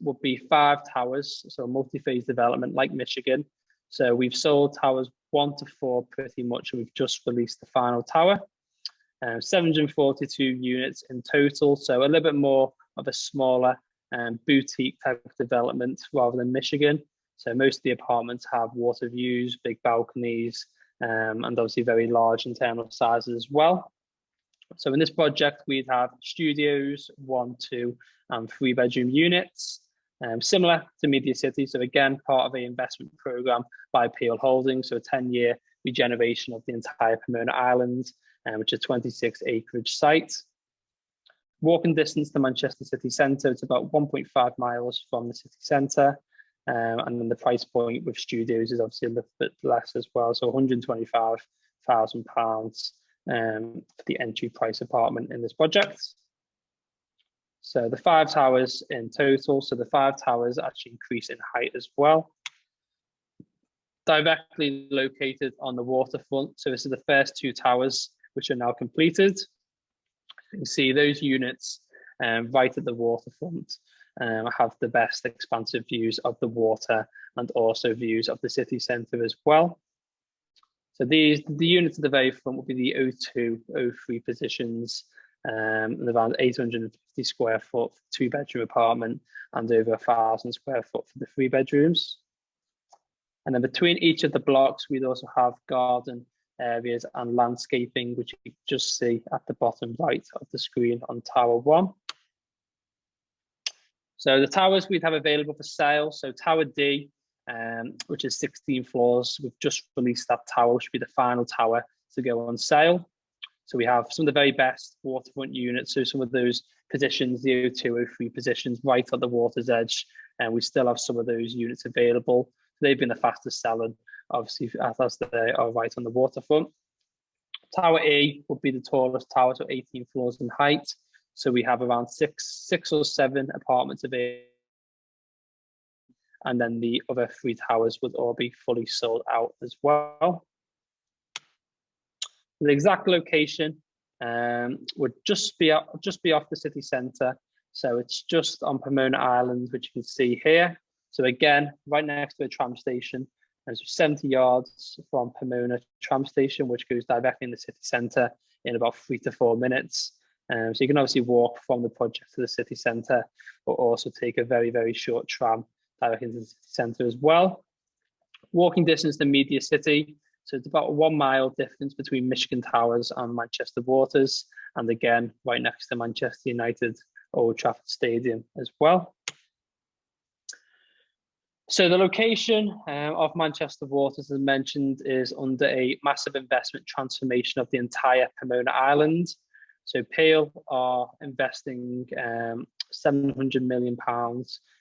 would be 5 towers, so a multi-phase development like Michigan. So we've sold towers 1 to 4 pretty much, and we've just released the final tower. 742 units in total, so a little bit more of a smaller boutique type of development rather than Michigan. So most of the apartments have water views, big balconies, and obviously very large internal sizes as well. So in this project, we'd have studios, 1, 2, and 3 bedroom units, similar to Media City. So again, part of an investment program by Peel Holdings, so a 10-year regeneration of the entire Pomona Island, which is a 26 acreage site. Walking distance to Manchester city centre, it's about 1.5 miles from the city centre. And then the price point with studios is obviously a little bit less as well. So £125,000 for the entry price apartment in this project. So the 5 towers in total. So the 5 towers actually increase in height as well. Directly located on the waterfront. So this is the first 2 towers which are now completed. You can see those units right at the waterfront have the best expansive views of the water and also views of the city centre as well. So the units at the very front will be the O2, O3 positions, around 850 square foot, 2 bedroom apartment, and over 1,000 square foot for the 3 bedrooms. And then between each of the blocks, we'd also have garden areas and landscaping, which you can just see at the bottom right of the screen on Tower 1. So the towers we'd have available for sale. So Tower D, which is 16 floors. We've just released that tower, which will be the final tower to go on sale. So we have some of the very best waterfront units. So some of those positions, the O2, O3 positions right at the water's edge. And we still have some of those units available. They've been the fastest selling, obviously, as they are right on the waterfront. Tower E would be the tallest tower, so 18 floors in height. So we have around six or seven apartments available. And then the other 3 towers would all be fully sold out as well. The exact location would just be off the city centre. So it's just on Pomona Island, which you can see here. So again, right next to a tram station. And so 70 yards from Pomona tram station, which goes directly in the city centre in about 3 to 4 minutes. So you can obviously walk from the project to the city centre, but also take a very, very short tram directly into the city centre as well. Walking distance to Media City. So it's about a 1 mile difference between Michigan Towers and Manchester Waters. And again, right next to Manchester United Old Trafford Stadium as well. So the location of Manchester Waters, as mentioned, is under a massive investment transformation of the entire Pomona Island. So Peel are investing £700 million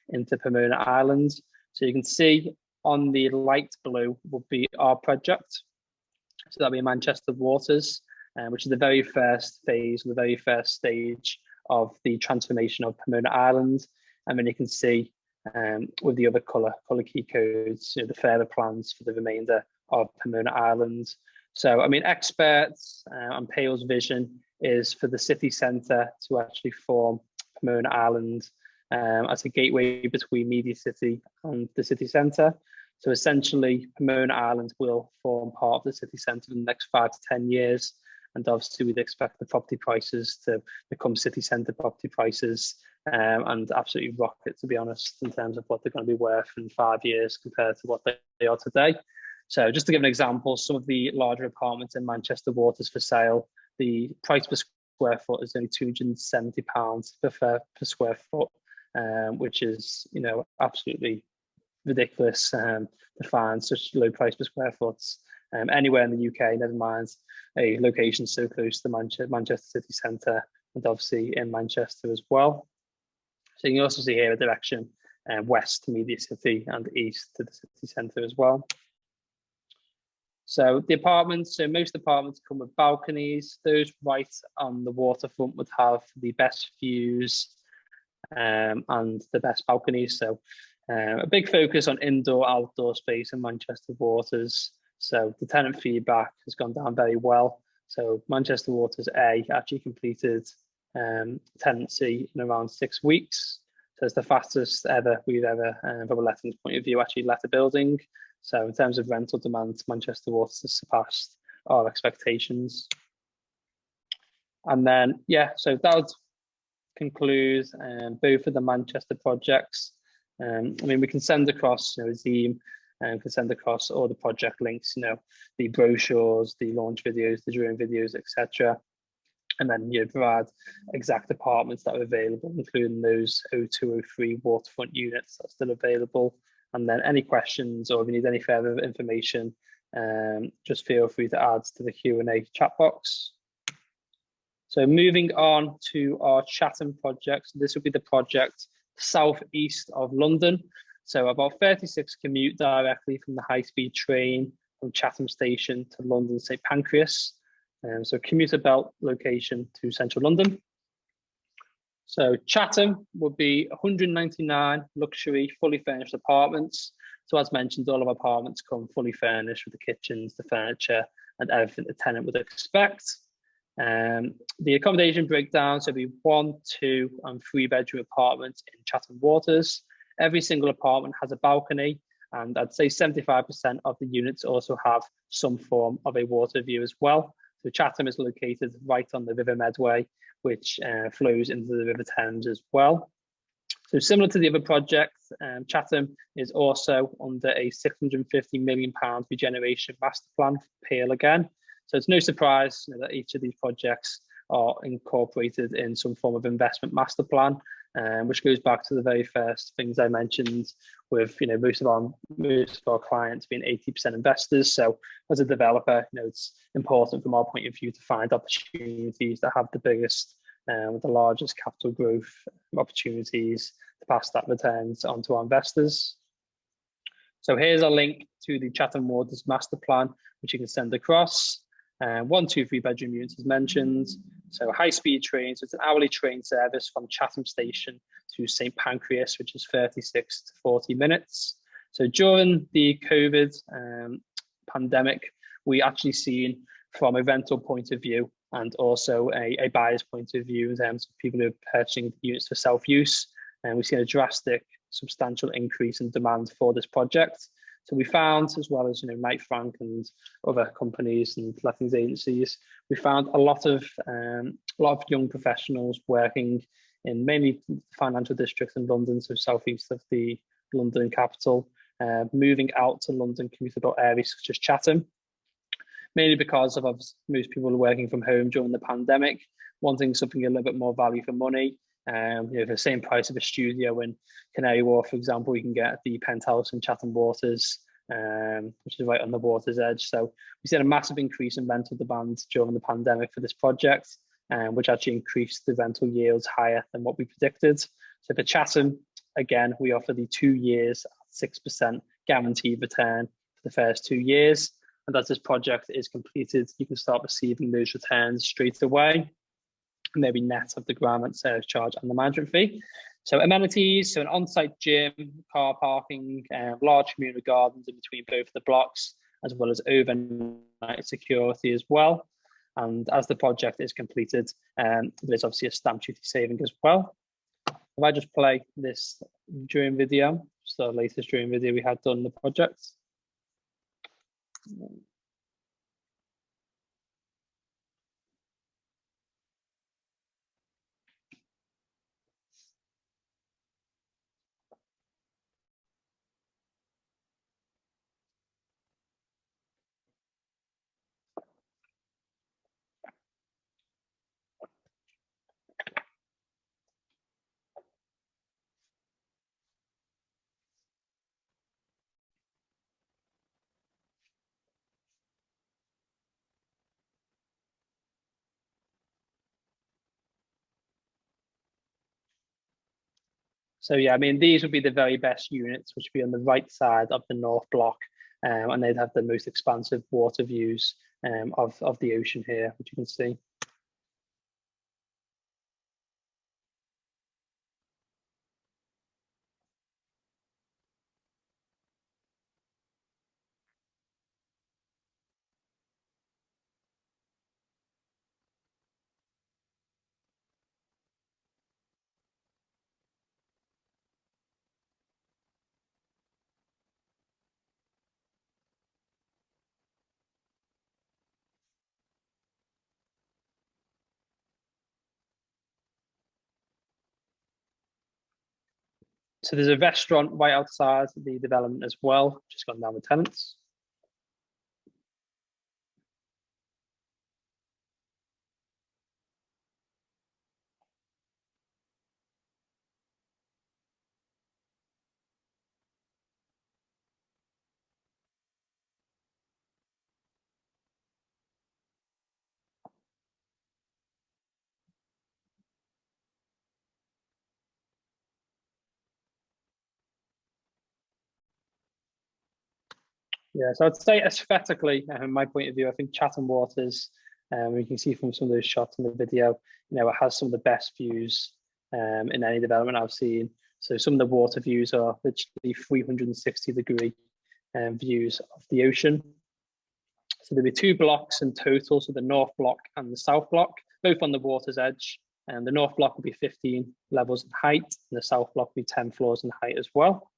into Pomona Island. So you can see on the light blue will be our project. So that'll be Manchester Waters, which is the very first phase, the very first stage of the transformation of Pomona Island. And then you can see with the other colour key codes, the further plans for the remainder of Pomona Island. So, I mean, experts and Peel's vision is for the city centre to actually form Pomona Island as a gateway between Media City and the city centre. So essentially, Pomona Island will form part of the city centre in the next 5 to 10 years. And obviously, we'd expect the property prices to become city centre property prices and absolutely rocket, to be honest, in terms of what they're going to be worth in 5 years compared to what they are today. So just to give an example, some of the larger apartments in Manchester Waters for sale, the price per square foot is only £270 per square foot, which is, absolutely ridiculous to find such low price per square foot anywhere in the UK, never mind a location so close to the Manchester city centre and obviously in Manchester as well. So you can also see here a direction west to Media City and east to the city centre as well. So the apartments, so most apartments come with balconies. Those right on the waterfront would have the best views and the best balconies. So a big focus on indoor, outdoor space in Manchester Waters. So the tenant feedback has gone down very well. So Manchester Waters A actually completed tenancy in around 6 weeks. So it's the fastest we've ever, from a lettings point of view, actually let a building. So in terms of rental demand, Manchester Waters has surpassed our expectations. And then, so that would conclude both of the Manchester projects. I mean, we can send across, Azeem, and can send across all the project links, the brochures, the launch videos, the drone videos, etc. And then provide exact apartments that are available, including those 0203 waterfront units that are still available. And then any questions or if you need any further information, just feel free to add to the Q&A chat box. So moving on to our Chatham project. So this will be the project southeast of London. So about 36 commute directly from the high-speed train from Chatham Station to London St Pancras. So commuter belt location to central London. So Chatham would be 199 luxury, fully furnished apartments. So as mentioned, all of our apartments come fully furnished with the kitchens, the furniture, and everything the tenant would expect. The accommodation breakdown, so it'll be 1, 2, and 3 bedroom apartments in Chatham Waters. Every single apartment has a balcony, and I'd say 75% of the units also have some form of a water view as well. So Chatham is located right on the River Medway, which flows into the River Thames as well. So similar to the other projects, Chatham is also under a £650 million regeneration master plan for Peel again. So it's no surprise that each of these projects are incorporated in some form of investment master plan, which goes back to the very first things I mentioned with most of our clients being 80% investors. So as a developer, it's important from our point of view to find opportunities that have the biggest, the largest capital growth opportunities to pass that returns on to our investors. So here's a link to the Chatham Waters master plan, which you can send across. 1, 2, 3 bedroom units as mentioned. So high-speed trains, so it's an hourly train service from Chatham Station to St Pancras, which is 36 to 40 minutes. So during the COVID pandemic, we actually seen from a rental point of view and also a buyer's point of view in terms of people who are purchasing units for self-use, and we've seen a drastic, substantial increase in demand for this project. So we found, as well as Knight Frank and other companies and lettings agencies, we found a lot of young professionals working in mainly financial districts in London, so southeast of the London capital, moving out to London commutable areas such as Chatham, mainly because of most people are working from home during the pandemic, wanting something a little bit more value for money. For the same price of a studio in Canary Wharf, for example, you can get the penthouse in Chatham Waters, which is right on the water's edge. So we seen a massive increase in rental demand during the pandemic for this project, which actually increased the rental yields higher than what we predicted. So for Chatham, again, we offer the 2 years at 6% guaranteed return for the first 2 years. And as this project is completed, you can start receiving those returns straight away, maybe net of the ground rent service charge and the management fee. So amenities, so an on-site gym, car parking, large communal gardens in between both the blocks, as well as overnight security as well. And as the project is completed, there's obviously a stamp duty saving as well. If I just play this drone video, it's the latest drone video we had done in the project. So yeah, I mean, these would be the very best units, which would be on the right side of the north block, and they'd have the most expansive water views of the ocean here, which you can see. So there's a restaurant right outside the development as well, just gone down with tenants. Yeah, so I'd say aesthetically, from my point of view, I think Chatham Waters, you can see from some of those shots in the video, it has some of the best views in any development I've seen. So some of the water views are literally 360-degree views of the ocean. So there'll be 2 blocks in total, so the north block and the south block, both on the water's edge. And the north block will be 15 levels in height, and the south block will be 10 floors in height as well.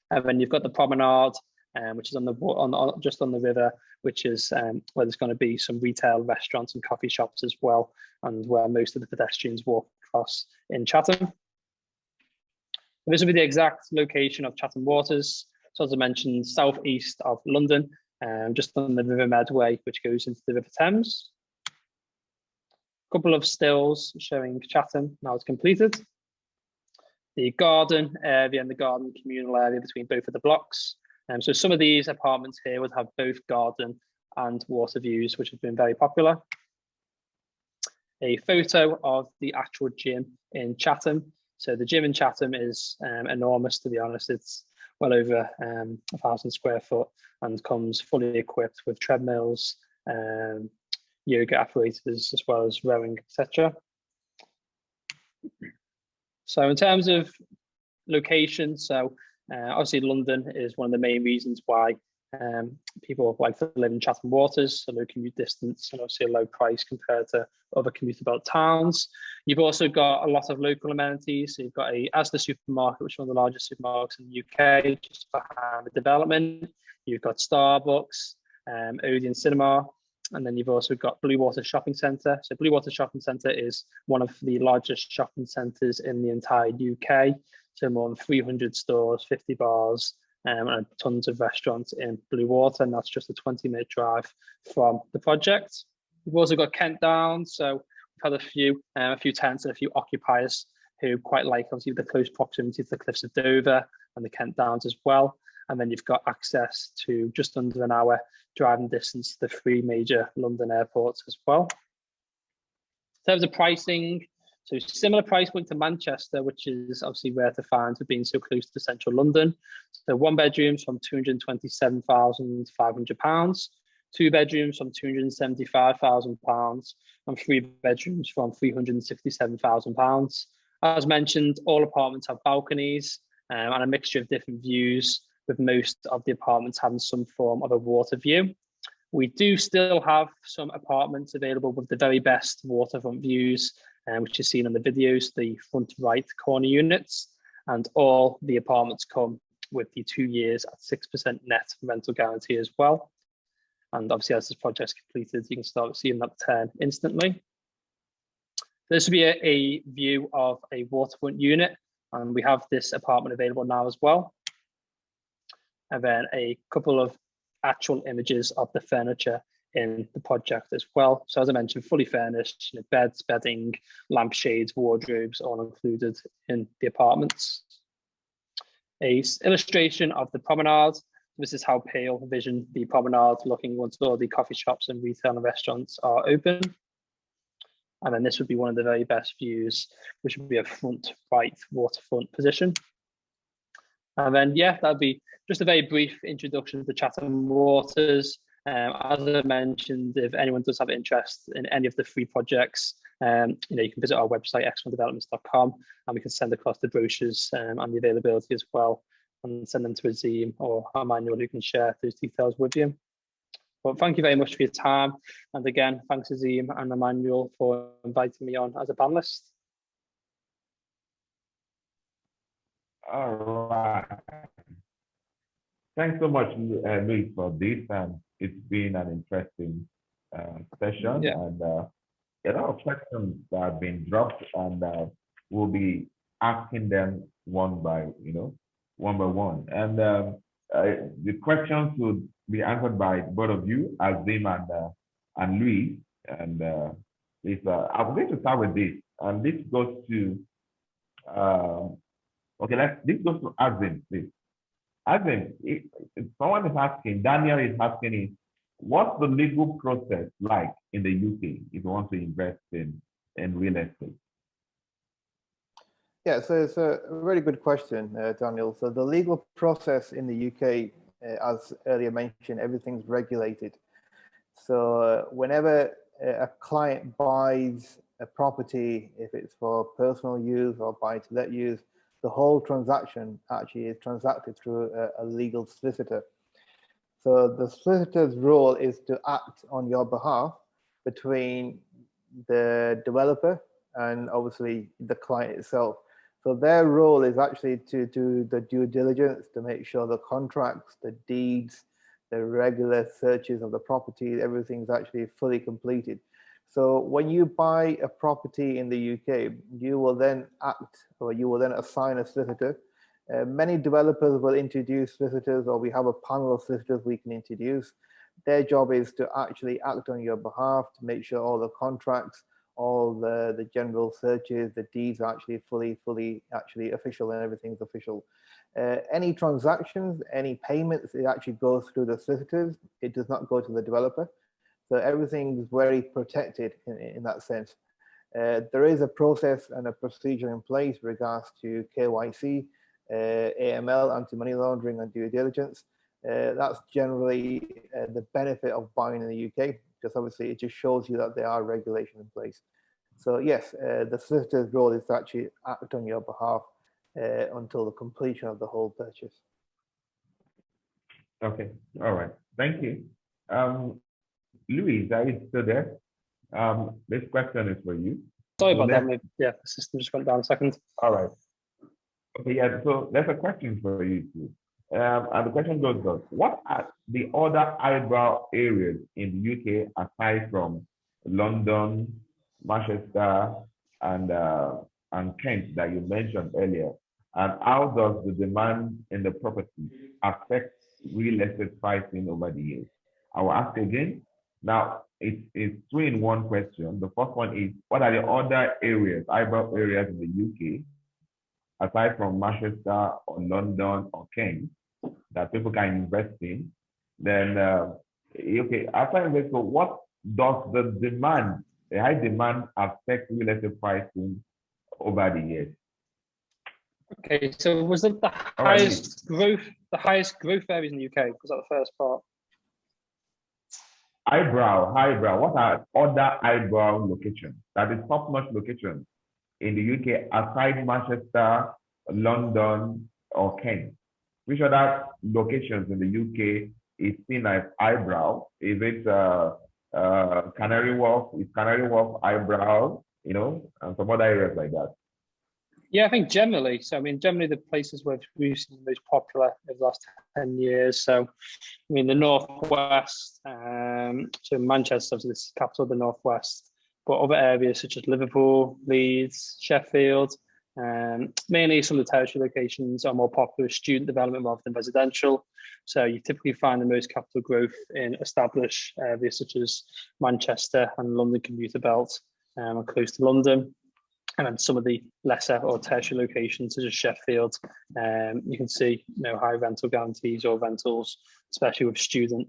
And then you've got the promenade, which is just on the river, which is where there's going to be some retail restaurants and coffee shops as well, and where most of the pedestrians walk across in Chatham. This will be the exact location of Chatham Waters. So as I mentioned, southeast of London, just on the River Medway, which goes into the River Thames. A couple of stills showing Chatham now it's completed. The garden area and the garden communal area between both of the blocks. So some of these apartments here would have both garden and water views, which have been very popular. A photo of the actual gym in Chatham. So the gym in Chatham is enormous, to be honest. It's well over 1,000 square foot and comes fully equipped with treadmills, yoga apparatus, as well as rowing, etc. So in terms of location, obviously London is one of the main reasons why people like to live in Chatham Waters, so low commute distance and obviously a low price compared to other commutable towns. You've also got a lot of local amenities. So you've got a Asda supermarket, which is one of the largest supermarkets in the UK, just behind the development. You've got Starbucks, Odeon Cinema, and then you've also got Blue Water Shopping Centre. So Blue Water Shopping Centre is one of the largest shopping centres in the entire UK. So more than 300 stores, 50 bars, and tons of restaurants in Blue Water, and that's just a 20-minute drive from the project. We've also got Kent Downs, so we've had a few tenants and a few occupiers who quite like obviously the close proximity to the cliffs of Dover and the Kent Downs as well. And then you've got access to just under an hour driving distance to the 3 major London airports as well. In terms of pricing, so similar price point to Manchester, which is obviously rare to find for being so close to central London. So 1 bedrooms from £227,500, 2 bedrooms from £275,000, and 3 bedrooms from £367,000. As mentioned, all apartments have balconies and a mixture of different views, with most of the apartments having some form of a water view. We do still have some apartments available with the very best waterfront views, which is seen in the videos, the front right corner units, and all the apartments come with the 2 years at 6% net rental guarantee as well. And obviously, as this project's completed, you can start seeing that turn instantly. This will be a view of a waterfront unit, and we have this apartment available now as well. And then a couple of actual images of the furniture in the project as well. So as I mentioned, fully furnished, beds, bedding, lampshades, wardrobes, all included in the apartments. A illustration of the promenade. This is how pale vision the promenade looking once all the coffee shops and retail and restaurants are open. And then this would be one of the very best views, which would be a front right waterfront position. And then, yeah, that'd be just a very brief introduction to Chatham Waters. As I mentioned, if anyone does have interest in any of the 3 projects, you can visit our website, x1developments.com, and we can send across the brochures and the availability as well, and send them to Azeem or Emmanuel, who can share those details with you. Well, thank you very much for your time. And again, thanks Azeem and Emmanuel for inviting me on as a panelist. All right. Thanks so much, Louis, for this. It's been an interesting session. Yeah. And a lot of questions that have been dropped, and we'll be asking them one by one. And the questions would be answered by both of you, Azeem and Louis. And I'm going to start with this. And this goes to this goes to Azeem, please. Azeem, if someone is asking, Daniel is asking, what's the legal process like in the UK if you want to invest in real estate? Yeah, so it's a very good question, Daniel. So the legal process in the UK, as earlier mentioned, everything's regulated. So whenever a client buys a property, if it's for personal use or buy-to-let use, the whole transaction actually is transacted through a legal solicitor. So the solicitor's role is to act on your behalf between the developer and obviously the client itself. So their role is actually to do the due diligence, to make sure the contracts, the deeds, the regular searches of the property, everything's actually fully completed. So when you buy a property in the UK, you will then act, or you will then assign a solicitor. Many developers will introduce solicitors, or we have a panel of solicitors we can introduce. Their job is to actually act on your behalf, to make sure all the contracts, all the general searches, the deeds are actually fully actually official, and everything's official. Any transactions, any payments, it actually goes through the solicitors. It does not go to the developer. So everything's very protected in that sense. There is a process and a procedure in place with regards to KYC, AML, anti-money laundering, and due diligence. That's generally the benefit of buying in the UK, because obviously it just shows you that there are regulations in place. So yes, the solicitor's role is to actually act on your behalf until the completion of the whole purchase. Okay, all right, thank you. Louis, are you still there? This question is for you. Sorry about that. Yeah, the system just went down a second. All right. Okay, yeah, so there's a question for you too. And the question goes, what are the other eyebrow areas in the UK aside from London, Manchester, and Kent that you mentioned earlier? And how does the demand in the property affect real estate pricing over the years? I will ask again, Now, it's two in one question. The first one is, what are the other areas, eyebrow areas in the UK, aside from Manchester or London or Kent, that people can invest in? Then, okay, after investment, what does the demand, the high demand, affect real estate pricing over the years? Okay, so was it the highest growth areas in the UK? Was that the first part? Eyebrow. What are other eyebrow locations? That is top-notch locations in the UK aside Manchester, London, or Kent? Which other locations in the UK is seen as eyebrow? Is it Canary Wharf? Is Canary Wharf eyebrow? You know, and some other areas like that. Yeah, I think generally. So, I mean, generally the places where we've seen the most popular over the last 10 years. So, I mean, the Northwest, so Manchester, obviously this is the capital of the Northwest, but other areas such as Liverpool, Leeds, Sheffield, mainly some of the tertiary locations are more popular with student development rather than residential. So you typically find the most capital growth in established areas such as Manchester and London commuter belt, and close to London. And then some of the lesser or tertiary locations such as Sheffield, you can see high rental guarantees or rentals, especially with student,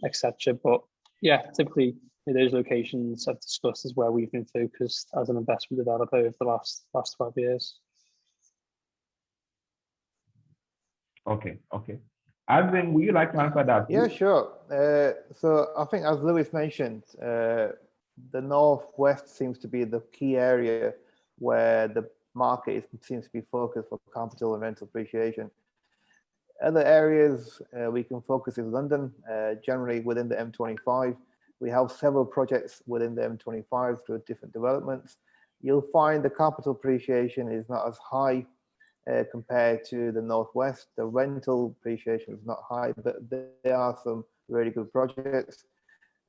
etc. But yeah, typically those locations I've discussed is where we've been focused as an investment developer over the last 12 years. Okay. Azeem, would you like to answer that? Yeah, sure. So I think, as Lewis mentioned, the Northwest seems to be the key area where the market seems to be focused for capital and rental appreciation. Other areas we can focus is London, generally within the M25. We have several projects within the M25 through different developments. You'll find the capital appreciation is not as high compared to the Northwest. The rental appreciation is not high, but there are some really good projects.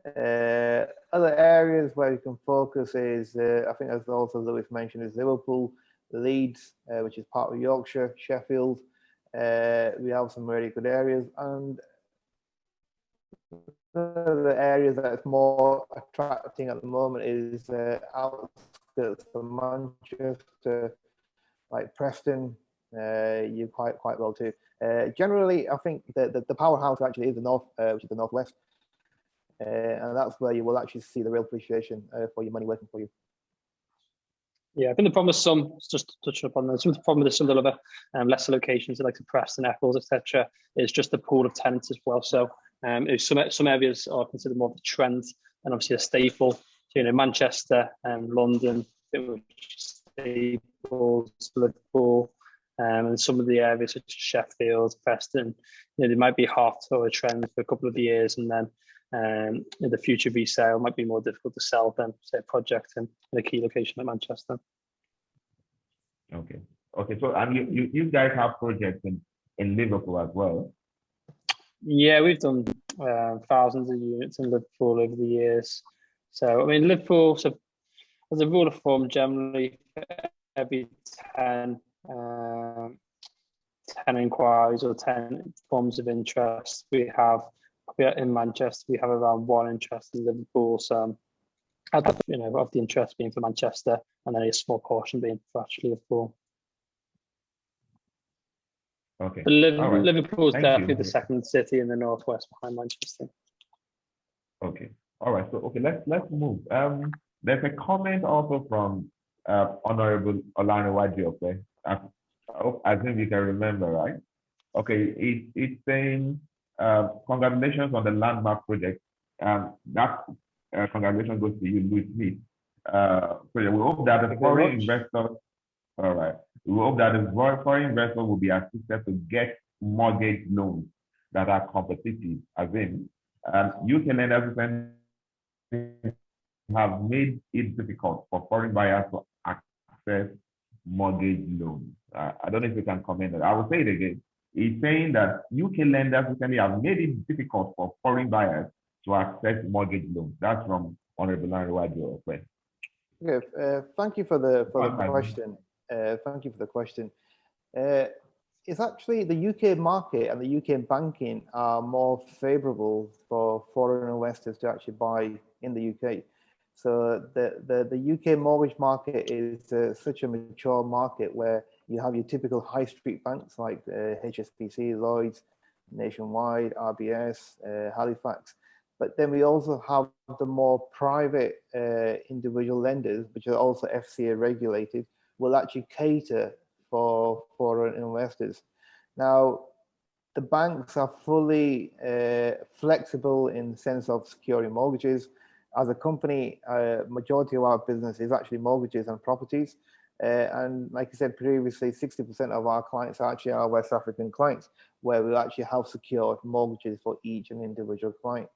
Other areas where we can focus is, I think as also Lewis mentioned, is Liverpool, Leeds, which is part of Yorkshire, Sheffield. We have some really good areas, and the areas that's more attracting at the moment is outskirts of Manchester, like Preston. You quite well too. Generally, I think the powerhouse actually is the north, which is the Northwest. And that's where you will actually see the real appreciation for your money working for you. Yeah, I think the problem with some, just touching upon this, the problem with some of the other lesser locations like Preston, Eccles, etc., is just the pool of tenants as well. So some areas are considered more of a trend and obviously a staple. So, Manchester and London, staples, Liverpool, and some of the areas such as Sheffield, Preston, they might be hot or a trend for a couple of years, and then in the future resale might be more difficult to sell than say a project in a key location like Manchester. Okay. So and you guys have projects in Liverpool as well? Yeah, we've done thousands of units in Liverpool over the years. So I mean, Liverpool, so as a rule of thumb, generally for every 10 inquiries or 10 forms of interest we have in Manchester, we have around 1 interest in Liverpool. So, of the interest being for Manchester, and then a small portion being for actually Liverpool. Okay. But right. Liverpool is definitely the Okay. second city in the Northwest behind Manchester. Okay. All right. So let's move. There's a comment also from Honorable Oluwarinde. Okay. I think you can remember, right? Okay. It's saying. Congratulations on the landmark project. That congratulations goes to you, Louis Smith. So yeah, we hope that the foreign investors, all right, we hope that the foreign investors will be assisted to get mortgage loans that are competitive. As in, UK lenders have made it difficult for foreign buyers to access mortgage loans. I don't know if you can comment on that. I will say it again. He's saying that UK lenders recently have made it difficult for foreign buyers to access mortgage loans. That's from Honorable Oluwarinde. Okay, thank you for the question. Thank you for the question. it's actually the UK market and the UK banking are more favorable for foreign investors to actually buy in the UK. So the UK mortgage market is such a mature market where you have your typical high street banks like HSBC, Lloyds, Nationwide, RBS, Halifax. But then we also have the more private individual lenders, which are also FCA regulated, will actually cater for foreign investors. Now, the banks are fully flexible in the sense of securing mortgages. As a company, majority of our business is actually mortgages and properties. And like I said previously, 60% of our clients are actually our West African clients, where we actually have secured mortgages for each and individual client.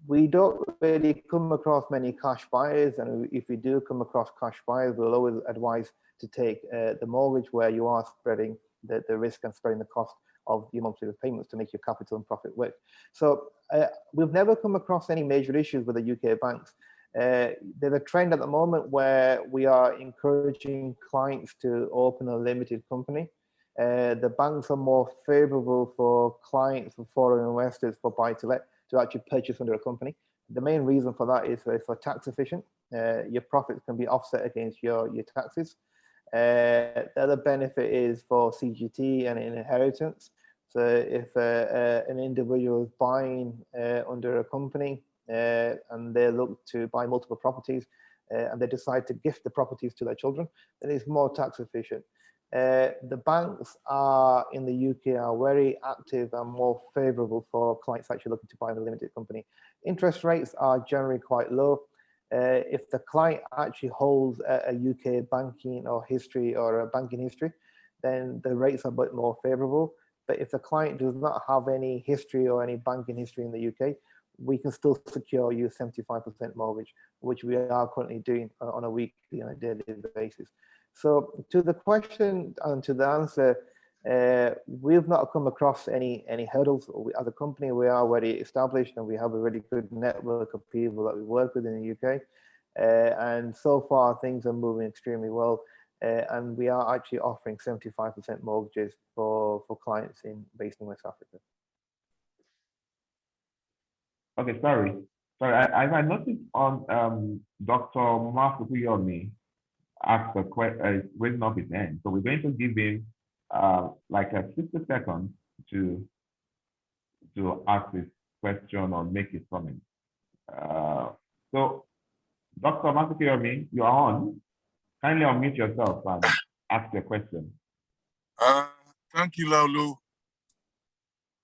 We don't really come across many cash buyers, and if we do come across cash buyers, we'll always advise to take the mortgage where you are spreading the risk and spreading the cost of your monthly repayments to make your capital and profit work. So we've never come across any major issues with the UK banks. There's a trend at the moment where we are encouraging clients to open a limited company. The banks are more favorable for clients, for foreign investors, for buy-to-let, to actually purchase under a company. The main reason for that is for tax efficient. Your profits can be offset against your taxes. The other benefit is for CGT and inheritance. So if an individual is buying under a company and they look to buy multiple properties and they decide to gift the properties to their children, then it's more tax efficient. The banks are in the UK are very active and more favorable for clients actually looking to buy in a limited company. Interest rates are generally quite low. If the client actually holds a UK banking or history or a banking history, then the rates are a bit more favorable. But if the client does not have any history or any banking history in the UK, we can still secure you 75% mortgage, which we are currently doing on a weekly and a daily basis. So to the question and to the answer, we've not come across any hurdles. As a company, we are already established and we have a really good network of people that we work with in the UK. And so far, things are moving extremely well. And we are actually offering 75% mortgages for clients based in West Africa. Okay, sorry. I noticed on Dr. Mafukuyomi asked a question, raising up his hand. So we're going to give him like a 60 seconds to ask his question or make his comment. So Dr. Mafukuyomi, you are on. Kindly unmute yourself and ask your question. Thank you, Laolu.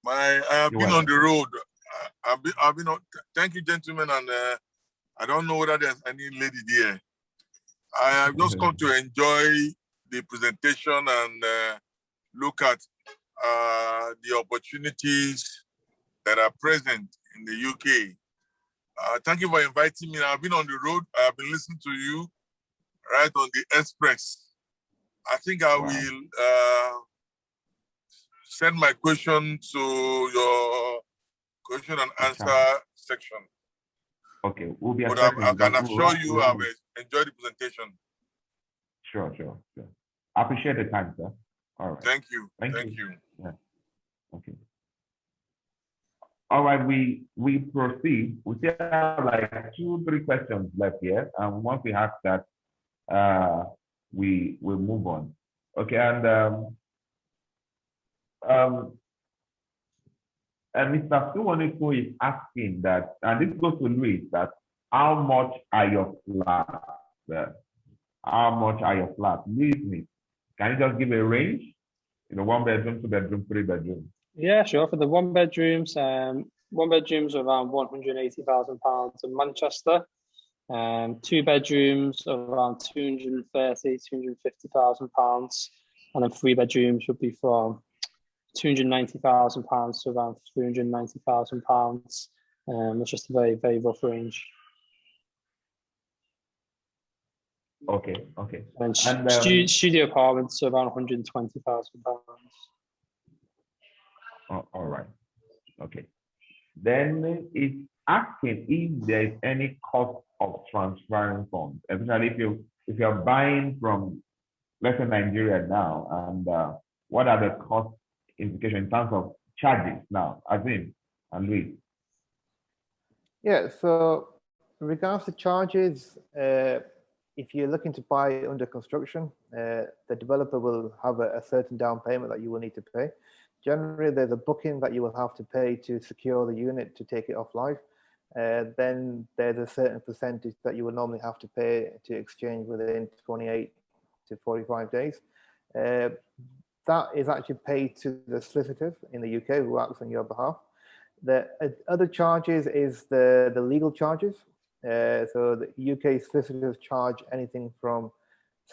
I have been on the road. I've been on. Thank you, gentlemen, and I don't know whether there's any lady there. I have just come to enjoy the presentation and look at the opportunities that are present in the UK. Thank you for inviting me. I've been on the road. I've been listening to you right on the express. I think I will send my question to your question and answer section. Okay, we'll be. But I can assure you I've enjoyed the presentation. Sure. I appreciate the time, sir. All right. Thank you. Thank you. Yeah. Okay. All right, we proceed. We still have like 2-3 questions left here, and once we have that, we will move on. Okay, and Mr. Suwaniku is asking that, and this goes to Luis, that how much are your flats? How much are your flats? Luis, can you just give a range? 1 bedroom, 2 bedroom, 3 bedroom. Yeah, sure. For the 1 bedrooms, 1 bedrooms are around £180,000 in Manchester. 2 bedrooms are around £250,000, and then 3 bedrooms would be from £290,000 to around £390,000. It's just a very, very rough range. Okay. And studio apartments are around £120,000. All right. Okay. Then it's asking if there is any cost of transferring funds, especially if you're buying from, let's say, Nigeria now, and what are the cost implications in terms of charges now, Azeem and Louis? Yeah, so in regards to charges, if you're looking to buy under construction, the developer will have a certain down payment that you will need to pay. Generally, there's a booking that you will have to pay to secure the unit to take it off live. Then there's a certain percentage that you will normally have to pay to exchange within 28 to 45 days. That is actually paid to the solicitor in the UK who acts on your behalf. The other charges is the legal charges. So the UK solicitors charge anything from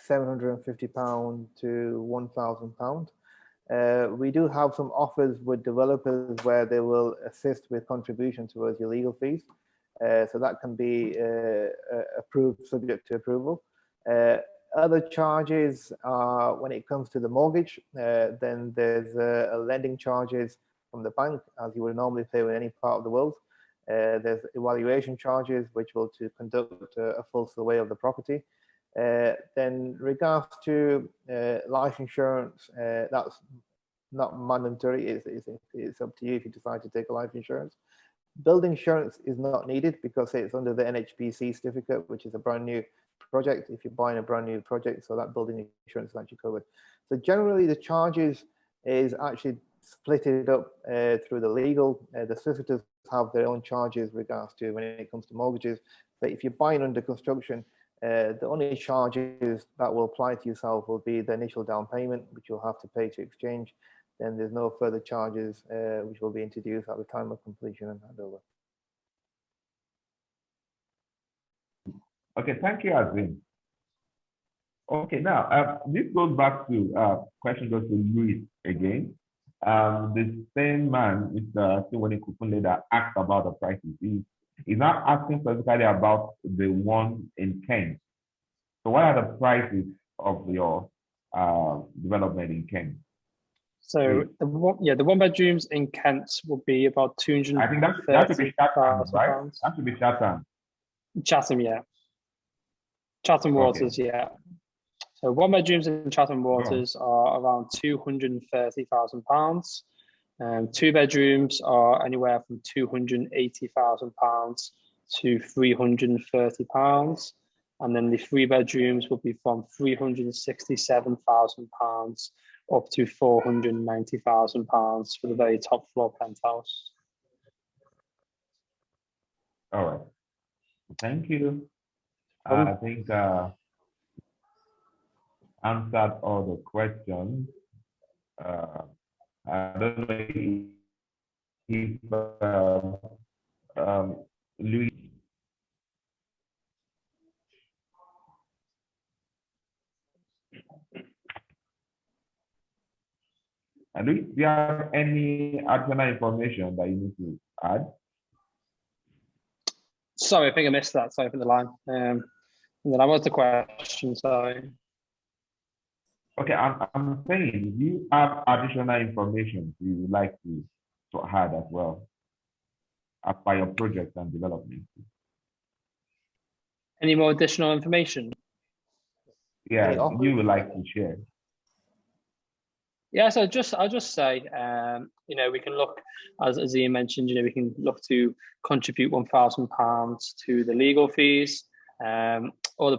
£750 to £1,000. We do have some offers with developers where they will assist with contribution towards your legal fees. So that can be approved subject to approval. Other charges are when it comes to the mortgage, then there's a lending charges from the bank, as you would normally pay in any part of the world. There's evaluation charges, which will to conduct a full survey of the property. Then regards to life insurance, that's not mandatory. It's up to you if you decide to take a life insurance. Building insurance is not needed because it's under the NHBC certificate, which is a brand new project. If you're buying a brand new project, so that building insurance is actually covered. So generally the charges is actually split it up through the legal. The solicitors have their own charges regards to when it comes to mortgages. But if you're buying under construction, the only charges that will apply to yourself will be the initial down payment, which you'll have to pay to exchange. Then there's no further charges which will be introduced at the time of completion and handover. Okay, thank you, Azeem. Okay, now this goes back to question goes to Louis again. The same man, Mr. Tiwani Kukunle, that asked about the prices. He's not asking specifically about the one in Kent. So what are the prices of your development in Kent? So the one bedrooms in Kent will be about 230,000 I think that should be Chatham, right? That should be Chatham. Chatham, yeah. Chatham Waters, okay. Yeah. So one bedrooms in Chatham Waters are around £230,000. Two bedrooms are anywhere from £280,000 to £330,000. And then the three bedrooms will be from £367,000 up to £490,000 for the very top floor penthouse. All right. Thank you. I think answered all the questions. I don't know if Louis. Louis, do you have any additional information that you need to add? Sorry, I think I missed that. Sorry for the line. And then I was the question, sorry. Okay, I'm saying, do you have additional information you would like to add as well about your project and development? Any more additional information? Yeah, you would like to share. Yeah, so I'll just say, you know, we can look, as Azeem mentioned, you know, we can look to contribute £1,000 to the legal fees. All the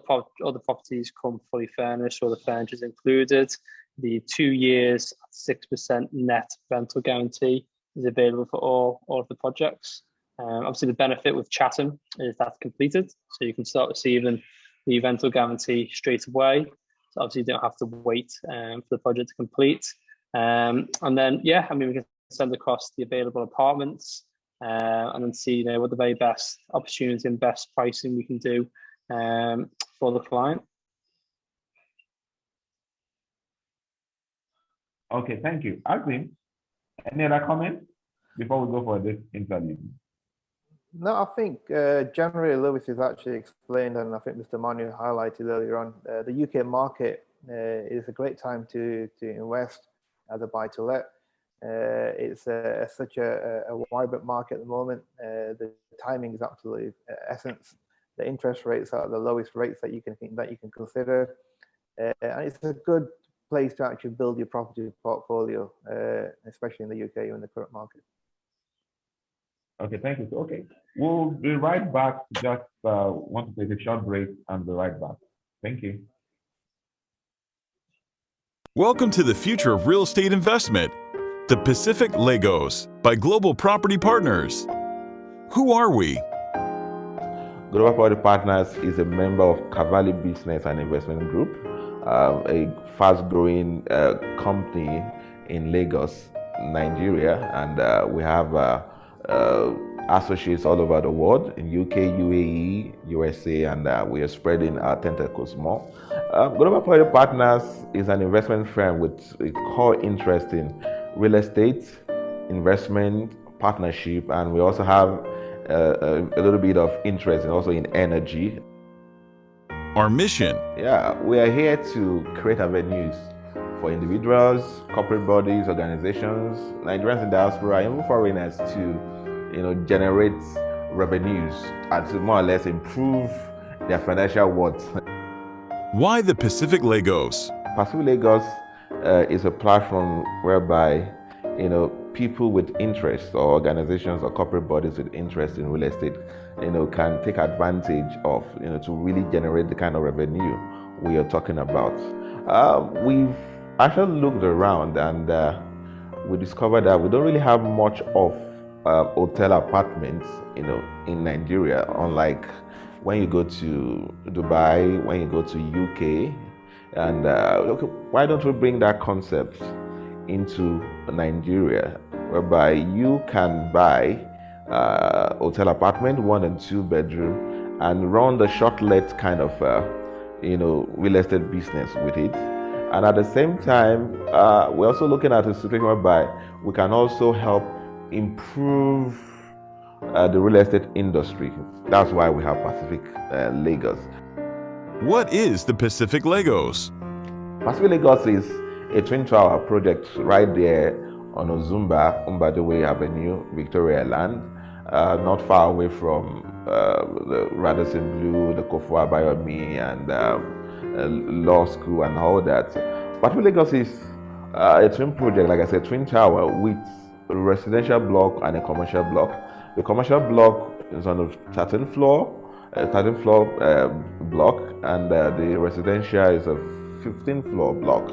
properties come fully furnished, all the furniture is included. The 2 years, 6% net rental guarantee is available for all of the projects. Obviously, the benefit with Chatham is that's completed, so you can start receiving the rental guarantee straight away. So obviously, you don't have to wait for the project to complete. And then, yeah, I mean, we can send across the available apartments and then see, you know, what the very best opportunity and best pricing we can do for the client. Okay, thank you. Azeem, any other comments before we go for this interview? No, I think generally Lewis has actually explained, and I think Mr. Emmanuel highlighted earlier on, the UK market is a great time to invest as a buy-to-let. It's such a vibrant market at the moment. The timing is absolutely essence. The interest rates are the lowest rates that you can consider, and it's a good place to actually build your property portfolio, especially in the UK or in the current market. Okay, thank you. So, okay, we'll be right back. Just want to take a short break and be right back. Thank you. Welcome to the future of real estate investment, the Pacific Lagos by Global Property Partners. Who are we? Global Property Partners is a member of Cavalli Business and Investment Group, a fast-growing company in Lagos, Nigeria, and we have associates all over the world in UK, UAE, USA, and we are spreading our tentacles more. Global Property Partners is an investment firm with a core interest in real estate, investment, partnership, and we also have a little bit of interest also in energy. Our mission. Yeah, we are here to create avenues for individuals, corporate bodies, organizations, Nigerians in diaspora, even foreigners to, generate revenues and to more or less improve their financial worth. Why the Pacific Lagos? Pacific Lagos is a platform whereby, people with interest or organizations or corporate bodies with interest in real estate, can take advantage of, to really generate the kind of revenue we are talking about. We've actually looked around and we discovered that we don't really have much of hotel apartments, in Nigeria, unlike when you go to Dubai, when you go to UK, and look, why don't we bring that concept into Nigeria, whereby you can buy hotel apartment, 1 and 2 bedroom, and run the short-let kind of real estate business with it. And at the same time, we're also looking at a situation whereby we can also help improve the real estate industry. That's why we have Pacific Lagos. What is the Pacific Lagos? Pacific Lagos is a twin tower project right there on Ozumba, Umbadewe Avenue, Victoria Land, not far away from the Radisson Blu, the Kofu Abayomi, and law school and all that. Pacific Lagos is a twin project, like I said, twin tower with a residential block and a commercial block. The commercial block is on the 13th floor, block, and the residential is a 15th floor block.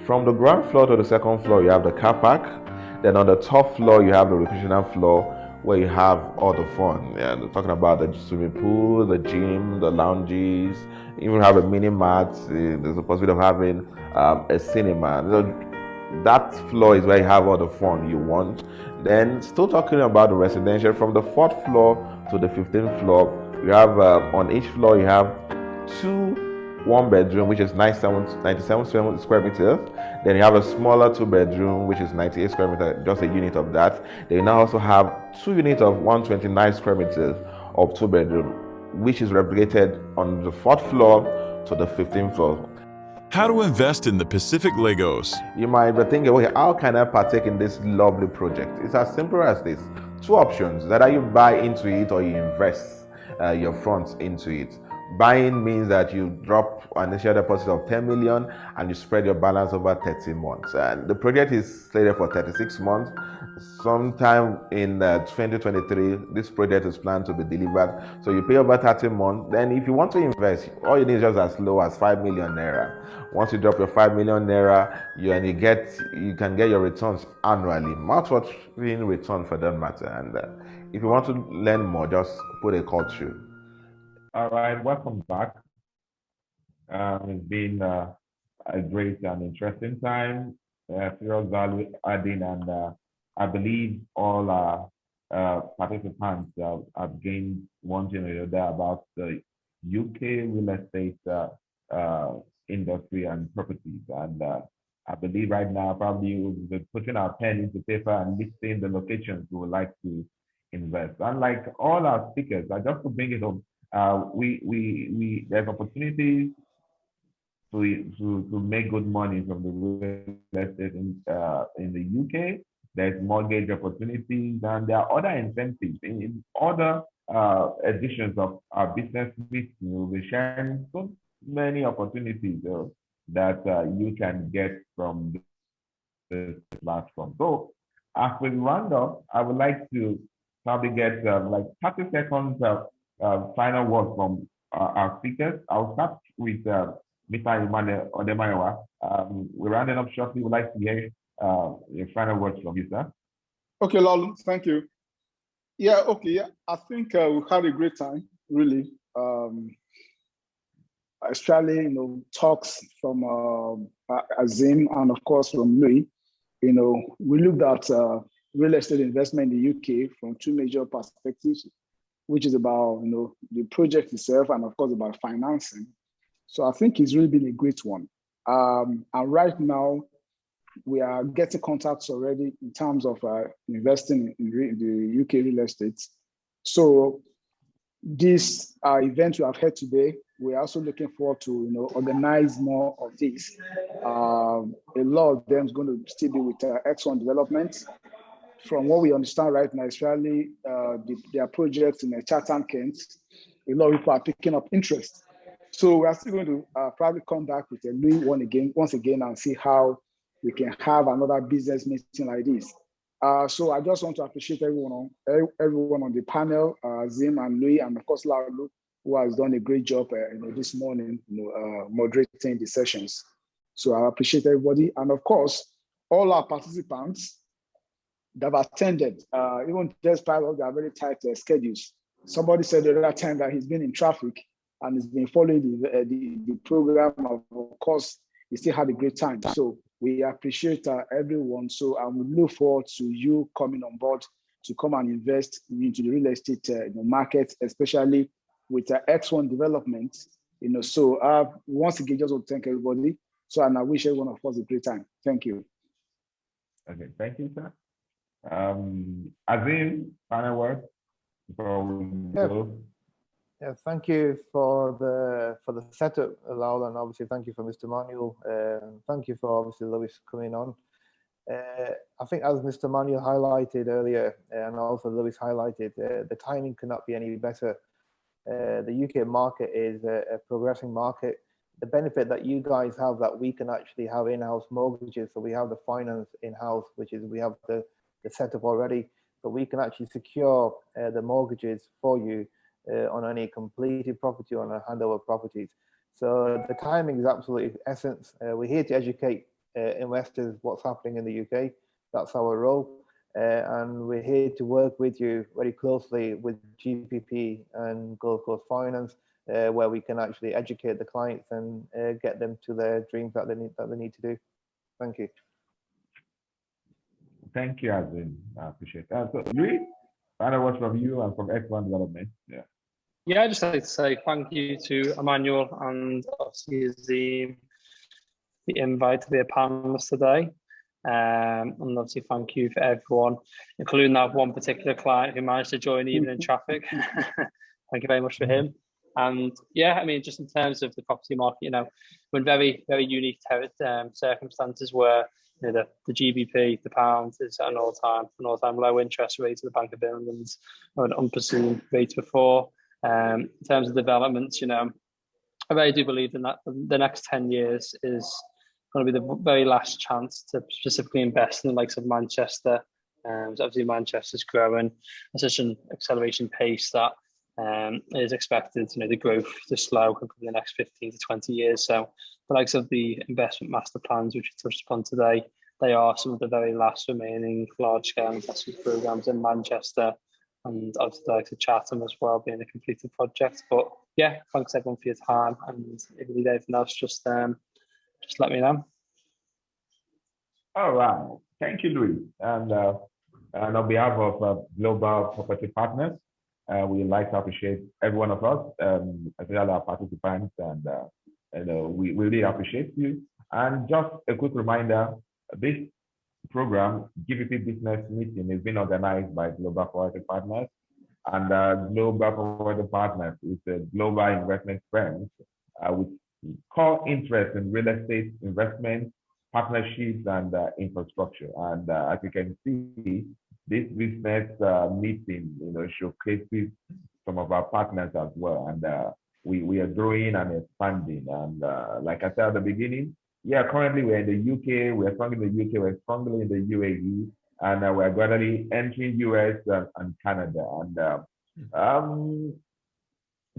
From the ground floor to the second floor, you have the car park. Then on the top floor, you have the recreational floor where you have all the fun. Yeah, they're talking about the swimming pool, the gym, the lounges. You even have a mini mart. There's a possibility of having a cinema. That floor is where you have all the fun you want. Then, still talking about the residential, from the 4th floor to the 15th floor, you have on each floor you have 2 1-bedroom, which is 97 square meters. Then you have a smaller 2-bedroom, which is 98 square meters, just a unit of that. Then you now also have 2 units of 129 square meters of 2-bedroom, which is replicated on the 4th floor to the 15th floor. How to invest in the Pacific Lagos? You might be thinking, okay, how can I partake in this lovely project? It's as simple as this. 2 options: either you buy into it or you invest your funds into it. Buying means that you drop an initial deposit of 10 million and you spread your balance over 30 months. And the project is slated for 36 months. Sometime in 2023, this project is planned to be delivered. So you pay over 30 months. Then if you want to invest, all you need is just as low as 5 million naira. Once you drop your 5 million naira, you can get your returns annually. Mouth-watering return for that matter. And if you want to learn more, just put a call through. All right, welcome back. It's been a great and interesting time. Serious value adding, and I believe all our participants have gained one thing or the other about the UK real estate industry and properties. And I believe right now probably we'll be putting our pen into paper and listing the locations we would like to invest. Unlike all our speakers, just to bring it home, there's opportunities to make good money from the real estate in the UK. There's mortgage opportunities, and there are other incentives. In other editions of our business meeting, we'll be sharing so many opportunities that you can get from this platform. So as we round up, I would like to probably get like 30 seconds final word from our speakers. I'll start with Mr. Emmanuel Odemayowa. We're rounding up shortly. We'd like to hear your final words from you, sir. Okay, Laolu, thank you. Yeah, okay, yeah. I think we've had a great time, really. Especially, talks from Azeem and of course from Louis. We looked at real estate investment in the UK from two major perspectives, which is about, the project itself and of course about financing. So I think it's really been a great one. And right now, we are getting contacts already in terms of investing in the UK real estate. So this event we have had today, we're also looking forward to organize more of these. A lot of them is going to still be with X1 Development. From what we understand right now, especially their projects in Chatham, Kent, a lot of people are picking up interest. So we are still going to probably come back with a new one once again and see how we can have another business meeting like this. So I just want to appreciate everyone on the panel, Azeem and Louis, and of course Laolu, who has done a great job this morning, moderating the sessions. So I appreciate everybody, and of course all our participants that have attended, even despite of their very tight schedules. Somebody said the other time that he's been in traffic and he's been following the program. Of course, he still had a great time. So we appreciate everyone. So we look forward to you coming on board to come and invest into the real estate market, especially with X1 Development. So once again, just want to thank everybody. So and I wish everyone of us a great time. Thank you. Okay, thank you, sir. Azeem, final word before we go. Yeah, thank you for the setup, Laolu, and obviously thank you for Mr. Manuel. Thank you for obviously Louis coming on. I think as Mr. Manuel highlighted earlier, and also Louis highlighted, the timing could not be any better. The UK market is a progressing market. The benefit that you guys have that we can actually have in-house mortgages, so we have the finance in-house, which is we have the setup already, but we can actually secure the mortgages for you on any completed property, on a handover properties. So the timing is absolutely essence. We're here to educate investors what's happening in the UK. That's our role. And we're here to work with you very closely with GPP and Gulfcoast Finance, where we can actually educate the clients and get them to their dreams that they need to do. Thank you. Thank you, Azeem. I appreciate that. So, Louis, final words from you and from X1 Development. Yeah, I'd just like to say thank you to Emmanuel and obviously Azeem, the invite to be a panelist today. And obviously thank you for everyone, including that one particular client who managed to join even in traffic. Thank you very much for him. And yeah, I mean, just in terms of the property market, we're in very, very unique circumstances where the GBP, the pound, is at an all-time low interest rate of the Bank of England, or an unforeseen rate before. In terms of developments, I really do believe that the next 10 years is going to be the very last chance to specifically invest in the likes of Manchester. Obviously, Manchester's growing at such an acceleration pace that is expected, the growth to slow in the next 15 to 20 years. So the likes of the investment master plans, which we touched upon today, they are some of the very last remaining large-scale investment programs in Manchester, and obviously the likes of Chatham as well being a completed project. But yeah, thanks everyone for your time, and if you need anything else, just let me know. All right, thank you, Louis. And on behalf of Global Property Partners, we'd like to appreciate every one of us, especially our participants, and we really appreciate you. And just a quick reminder, this program, GPP Business Meeting, is being organized by Global Property Partners, and Global Property Partners is a global investment firm with core interest in real estate investment, partnerships, and infrastructure. And as you can see, this business meeting, showcases some of our partners as well. And we are growing and expanding. And like I said at the beginning, yeah, currently we're in the UK, we're strong in the UK, we're strongly in the UAE, and we're gradually entering US and Canada. And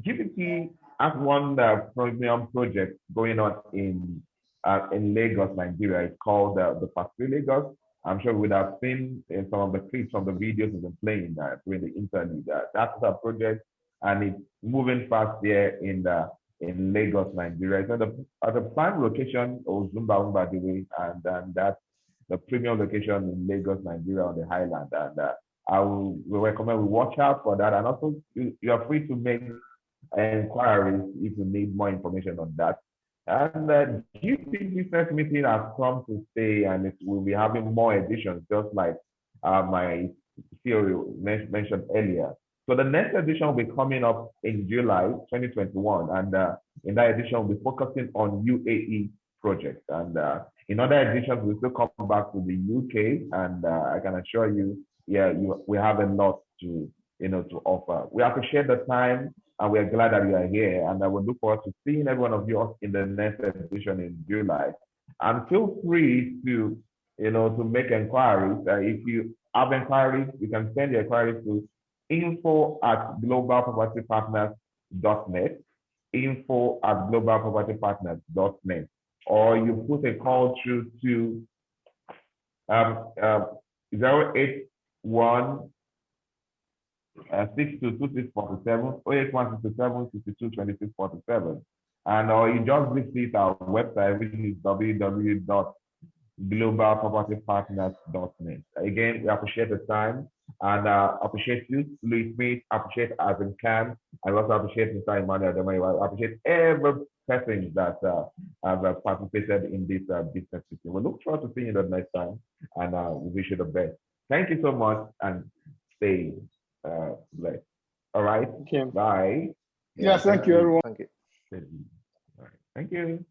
GPP has one premium project going on in Lagos, Nigeria. It's called the Factory Lagos. I'm sure we would have seen in some of the clips from the videos we've been playing during the interview. That's a project, and it's moving fast there in Lagos, Nigeria. So the prime location of Zumba, by the way, and that's the premium location in Lagos, Nigeria, on the highland. And I will recommend we watch out for that. And also, you are free to make inquiries if you need more information on that. And the GP business meeting has come to stay, and we'll be having more editions, just like my CEO mentioned earlier. So the next edition will be coming up in July 2021, and in that edition, we'll be focusing on UAE projects. And in other editions, we'll still come back to the UK, and I can assure you, we have a lot to offer. We appreciate the time, and we're glad that you are here. And I will look forward to seeing every one of you in the next edition in July. And feel free to make inquiries. If you have inquiries, you can send your inquiries to info@globalpropertypartners.net, info@globalpropertypartners.net, or you put a call through to 081 622647, 08167 or you just visit our website, which is www.globalpropertypartners.net. Again, we appreciate the time, and appreciate you, Louis Smith, appreciate Azeem Khan, I also appreciate Mr. Emmanuel Odemayowa. I appreciate every person that have participated in this business meeting. We look forward to seeing you the next time, and we wish you the best. Thank you so much, and stay blessed. All right. Thank you. Bye. Yeah, thank you, everyone. Thank you. All right. Thank you.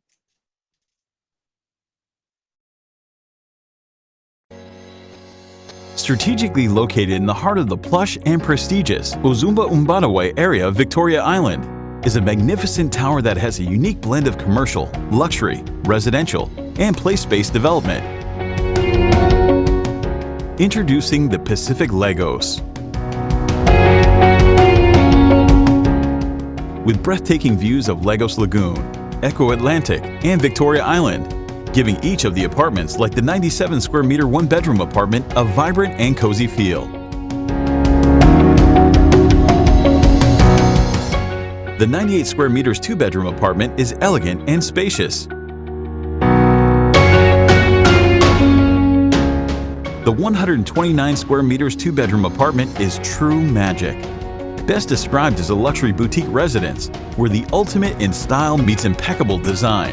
Strategically located in the heart of the plush and prestigious Ozumba Umbanawe area of Victoria Island is a magnificent tower that has a unique blend of commercial, luxury, residential, and place-based development. Introducing the Pacific Lagos. With breathtaking views of Lagos Lagoon, Echo Atlantic, and Victoria Island, giving each of the apartments, like the 97 square meter one-bedroom apartment, a vibrant and cozy feel. The 98 square meters two-bedroom apartment is elegant and spacious. The 129 square meters two-bedroom apartment is true magic. Best described as a luxury boutique residence, where the ultimate in style meets impeccable design.